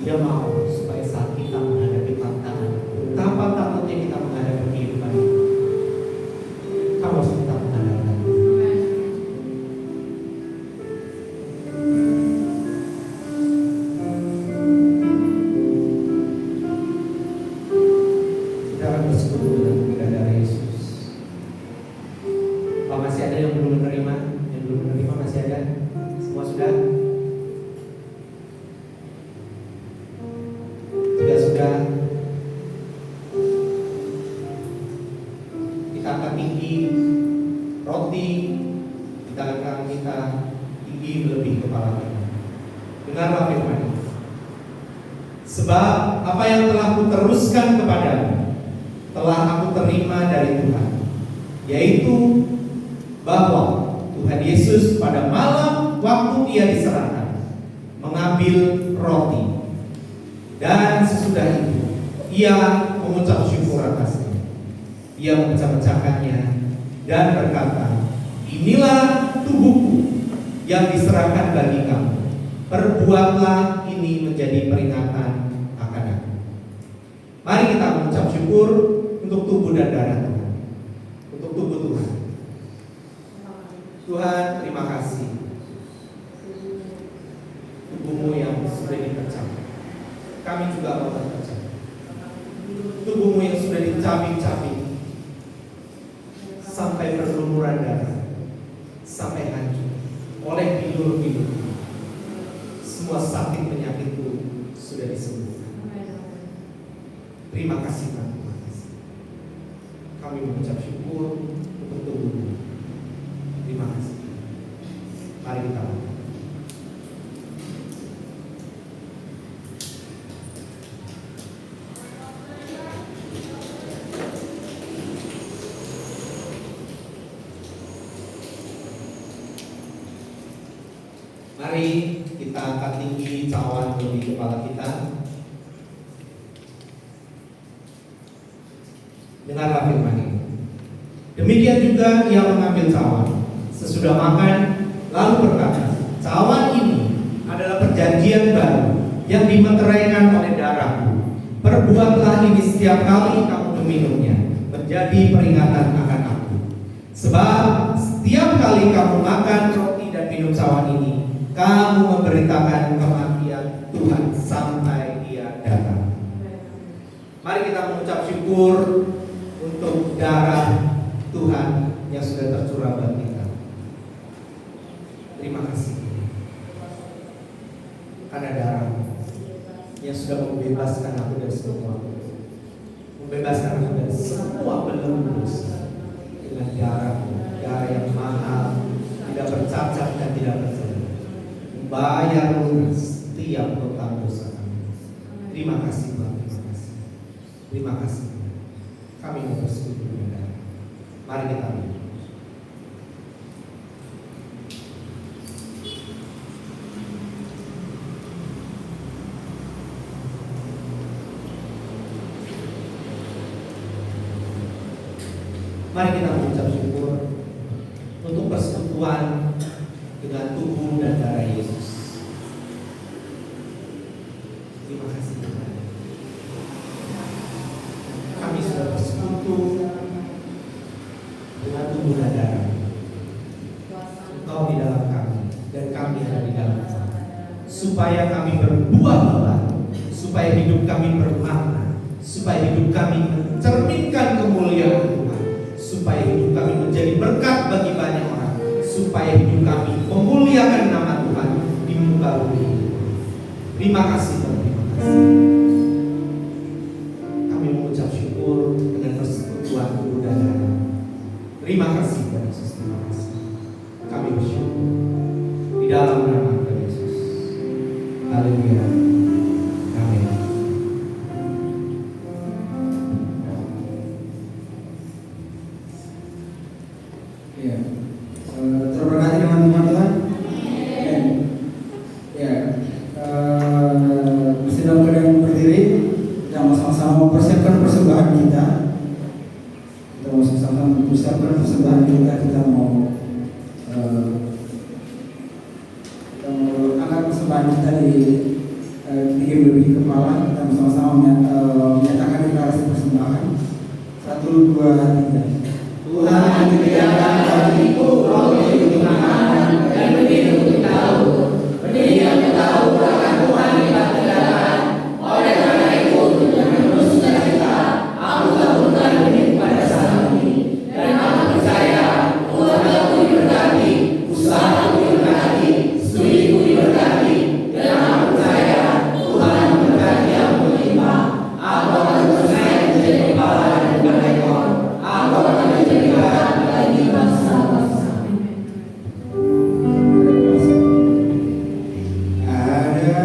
B: Dia mau supaya saat kita menghadapi tantangan, betapa takutnya kita menghadapi kehidupan ini, kamu harus tetap mengandalkan. Kita akan bersekutu dengan bidadari Yesus. Apa masih ada yang belum menerima? Yang belum menerima masih ada? Semua sudah? Jika sudah, kita angkat tinggi roti di tangan kita, tinggi melebihi kepala kita. Dengarlah firman ini. Sebab apa yang telah kuteruskan kepadamu telah aku terima dari Tuhan, yaitu bahwa Tuhan Yesus pada malam waktu Ia diserahkan mengambil roti, dan sesudah itu Ia mengucap syukur atasnya. Ia memecah-mecahkannya dan berkata, inilah tubuhku yang diserahkan bagi kamu. Perbuatlah ini menjadi peringatan akan aku. Mari kita mengucap syukur untuk tubuh dan darah Tuhan, untuk tubuh Tuhan. Tuhan, terima kasih. Tubuhmu yang sudah dipecah, kami juga mau terpecah. Tubuhmu yang sudah dicabik-cabik sampai berlumuran darah, sampai hancur oleh bilur-bilur. Semua sakit penyakitku sudah disembuhkan. Terima kasih Tuhan, terima kasih. Kami mengucap syukur untuk tubuhmu. Terima kasih. Mari kita lakukan. Mari kita angkat tinggi cawan di kepala kita. Dengarlah firman ini. Demikian juga Ia mengambil cawan sesudah makan, lalu berkata, cawan ini adalah perjanjian baru yang dimeteraikan oleh darahku. Perbuatlah ini setiap kali kamu meminumnya, menjadi peringatan akan aku. Sebab setiap kali kamu makan roti dan minum cawan ini, kamu memberitakan kematian Tuhan sampai Ia datang. Mari kita mengucap syukur untuk darah Tuhan yang sudah tercurah buat kita. Terima kasih karena darah yang sudah membebaskan aku dari semua, membebaskan aku dari semua belenggu dosa dengan darah yang mahal, tidak bercacat dan tidak bercela, bayar lunas setiap total dosa kami. Terima kasih Tuhan, terima kasih. Terima kasih. Kami mau bersekutu dengan. Mari kita berdoa. Mari kita mengucap syukur untuk persekutuan dengan tubuh dan darah Yesus. Terima kasih Tuhan. Kami sudah bersekutu dengan tubuh dan darah. Engkau di dalam kami dan kami ada di dalam Engkau, supaya kami berbuah lebat, supaya hidup kami bermakna, supaya hidup kami mencerminkan kemuliaan Tuhan, supaya hidup kami menjadi menjadi berkat bagi banyak orang, supaya hidup kami memuliakan nama Tuhan di muka bumi. Terima kasih Tuhan, terima kasih. Kami mengucap syukur dengan persekutuan tubuh dan darah. Terima kasih Tuhan Yesus, terima kasih. Kami bersyukur di dalam nama Tuhan Yesus. Haleluya. Amin.
A: Ya, terberkati dengan firman Tuhan. Ya, masih dalam keadaan berdiri, kita mau sama-sama mempersiapkan persembahan kita. Kita mau sama-sama mempersiapkan persembahan kita. Kita mau angkat persembahan kita di lebih kepala. Kita sama-sama menyatakan deklarasi persembahan. 1, 2, 3. Tuhan menyediakan bagiku roti untuk makan dan benih untuk tahu. Benih yang tahu akan Tuhan dibagikan. Oleh karena itu, dengan penuh sukacita, aku taburkan benih pada saat ini. Dan aku percaya keluargaku diberkati, usahaku diberkati, studiku diberkati. Dan aku percaya Tuhan memberkati yang berlimpah. Aku akan selesai menjadi kepala dan bukan ekor. Aku akan dijadikan bagi bangsa-bangsa. Ada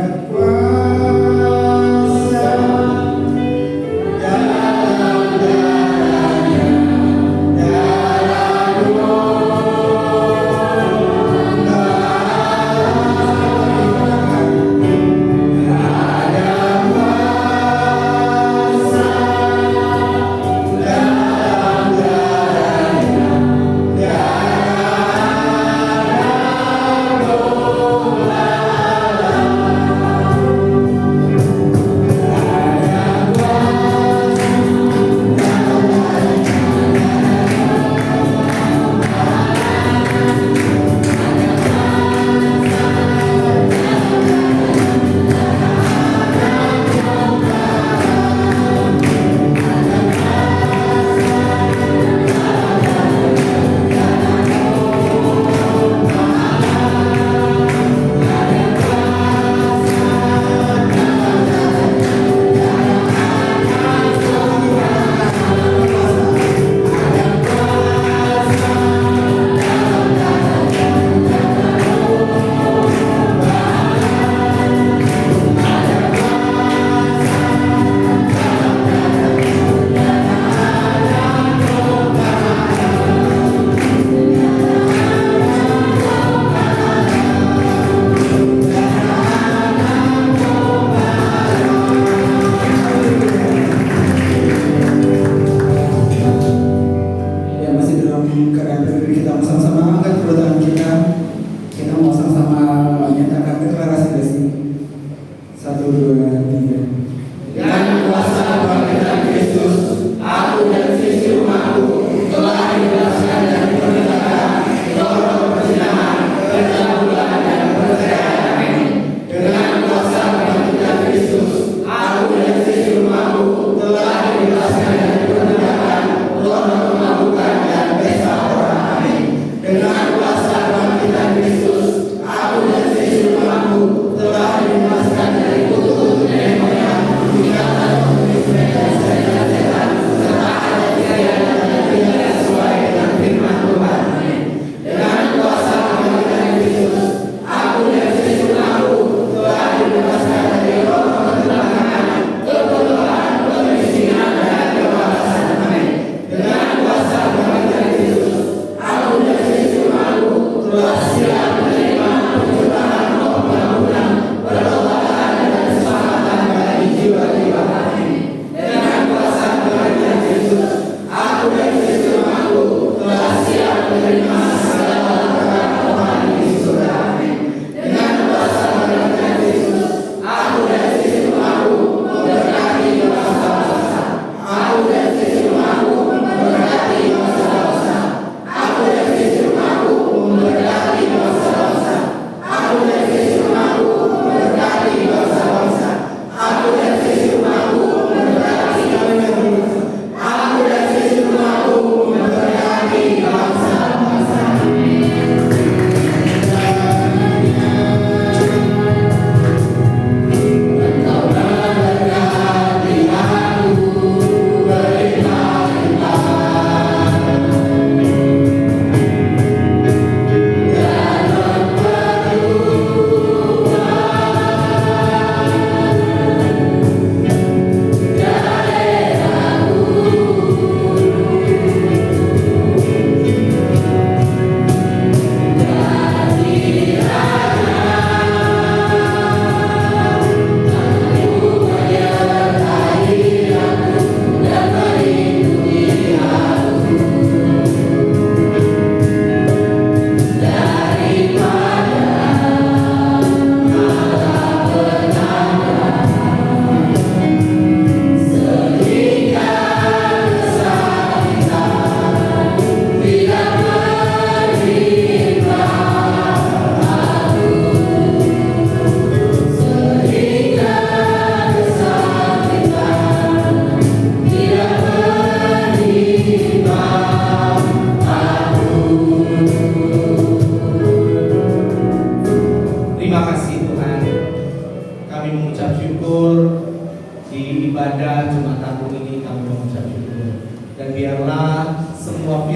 A: kuasa dalam darahnya, dalam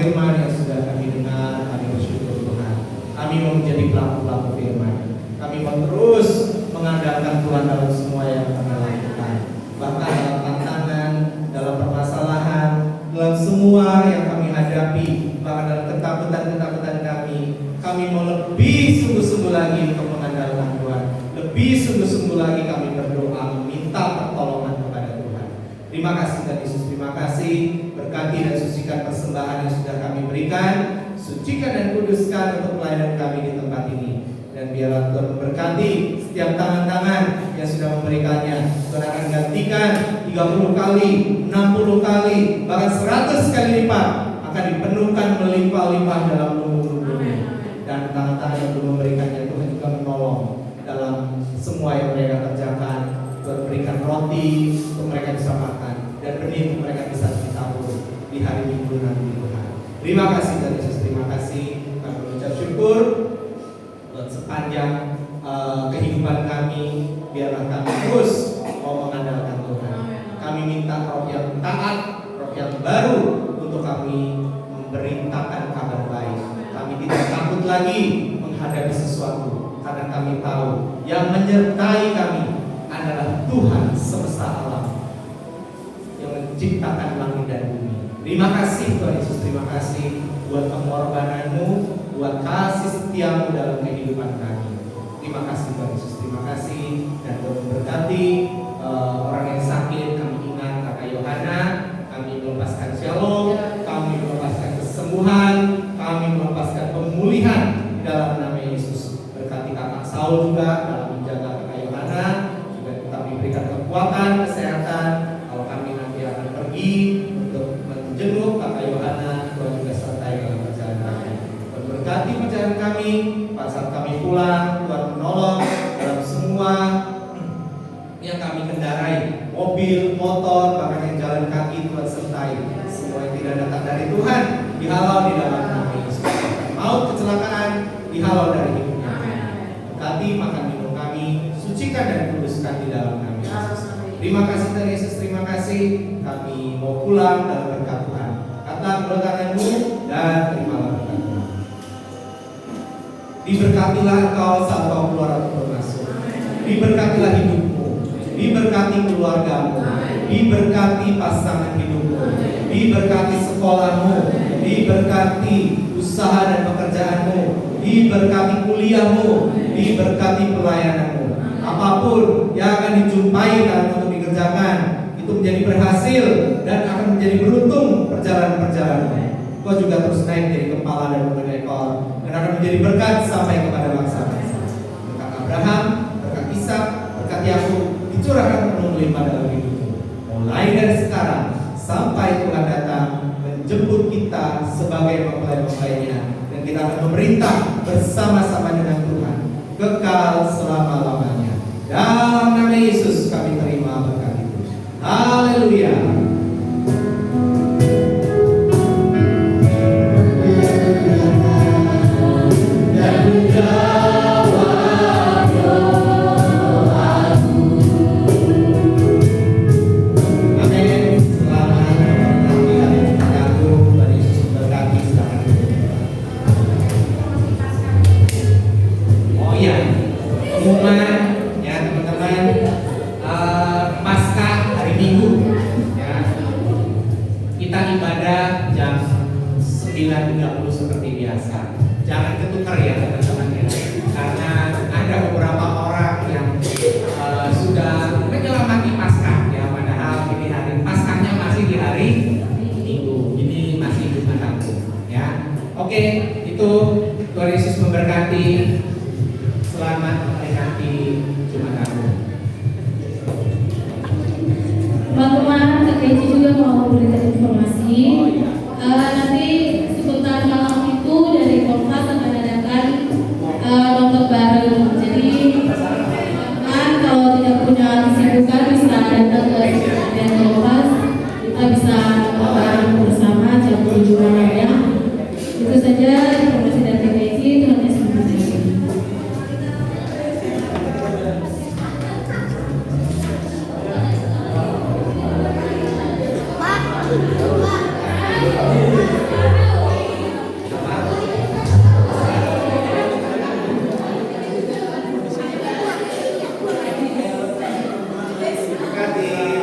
B: firman yang sudah kami dengar, kami bersyukur Tuhan. Kami mau menjadi pelaku-pelaku firman. Kami mau terus mengandalkan Tuhan dalam semua yang kami lakukan. Bahkan dalam tantangan, dalam permasalahan, dalam semua yang kami hadapi, bahkan dalam ketakutan-ketakutan kami mau lebih sungguh-sungguh lagi untuk mengandalkan Tuhan. Lebih sungguh-sungguh lagi kami berdoa meminta pertolongan kepada Tuhan. Terima kasih Tuhan Yesus, terima kasih. Berkati dan sucikan persembahan yang sudah kami berikan. Sucikan dan kuduskan untuk pelayanan kami di tempat ini. Dan biarlah Tuhan memberkati setiap tangan-tangan yang sudah memberikannya. Tuhan akan gantikan 30 kali, 60 kali, bahkan 100 kali lipat akan dipenuhkan melimpah-limpah dalam umur-umurnya. Dan tangan-tangan yang belum memberikannya, Tuhan juga menolong dalam semua yang mereka kerjakan. Tuhan berikan roti untuk mereka bisa makan dan benih untuk mereka bisa ditabur di hari Minggu nanti Tuhan. Terima kasih Tuhan Yesus, terima kasih. Kami mengucap syukur buat sepanjang kehidupan kami. Biarlah kami terus mau mengandalkan Tuhan. Kami minta roh yang taat, roh yang baru untuk kami memberitakan kabar baik. Kami tidak takut lagi menghadapi sesuatu karena kami tahu yang menyertai kami adalah Tuhan semesta alam yang menciptakan langit dan bumi. Terima kasih Tuhan Yesus, terima kasih buat pengorbanan-Mu, buat kasih setiamu dalam kehidupan kami. Terima kasih Tuhan Yesus, terima kasih. Dan Tuhan memberkati orang yang sakit. Kami ingat Kakak Yohana, kami melepaskan shalom, kami melepaskan kesembuhan, kami melepaskan pemulihan dalam nama Yesus. Berkati Kakak Saul juga dalam menjaga Kakak Yohana, juga kami berikan kekuatan, kesehatan. Kalau kami nanti akan pergi untuk menjenguk Kakak Yohana, Tuhan juga sertai dalam perjalanan kami. Tuhan berkati perjalanan kami, pada saat kami pulang, Tuhan menolong dalam semua yang kami kendarai, mobil, motor, bahkan yang jalan kaki. Tuhan sertai. Semua yang tidak datang dari Tuhan dihalau di dalam nama Yesus. Maut, kecelakaan dihalau dari hidupnya. Berkati makan minum kami, sucikan dan kuduskan di dalam nama Yesus. Terima kasih Tuhan Yesus, terima kasih. Kami mau pulang dalam berkat Tuhan. Kata kedua tanganmu dan terimalah berkat Tuhan. Diberkatilah engkau saat kau keluar atau masuk. Diberkatilah hidupmu, diberkati keluargamu, diberkati pasangan hidupmu, diberkati sekolahmu, diberkati usaha dan pekerjaanmu, diberkati kuliahmu, diberkati pelayananmu. Apapun yang akan dijumpai dan untuk dikerjakan itu menjadi berhasil dan akan menjadi beruntung perjalanan-perjalananmu. Kau juga terus naik dari kepala dan bukan ekor, dan akan menjadi berkat sampai kepada bangsa-bangsa. Berkat Abraham, berkat Ishak, berkat Yakub dicurahkan penuh melimpah dalam hidupmu. Mulai dari sekarang sampai Tuhan datang menjemput kita sebagai mempelai-mempelainya, dan kita akan memerintah bersama-sama dengan Tuhan kekal selama-lamanya. Dalam nama Yesus kami terima berkat itu. Haleluya.
C: Kita bisa bareng bersama jam 7 malam.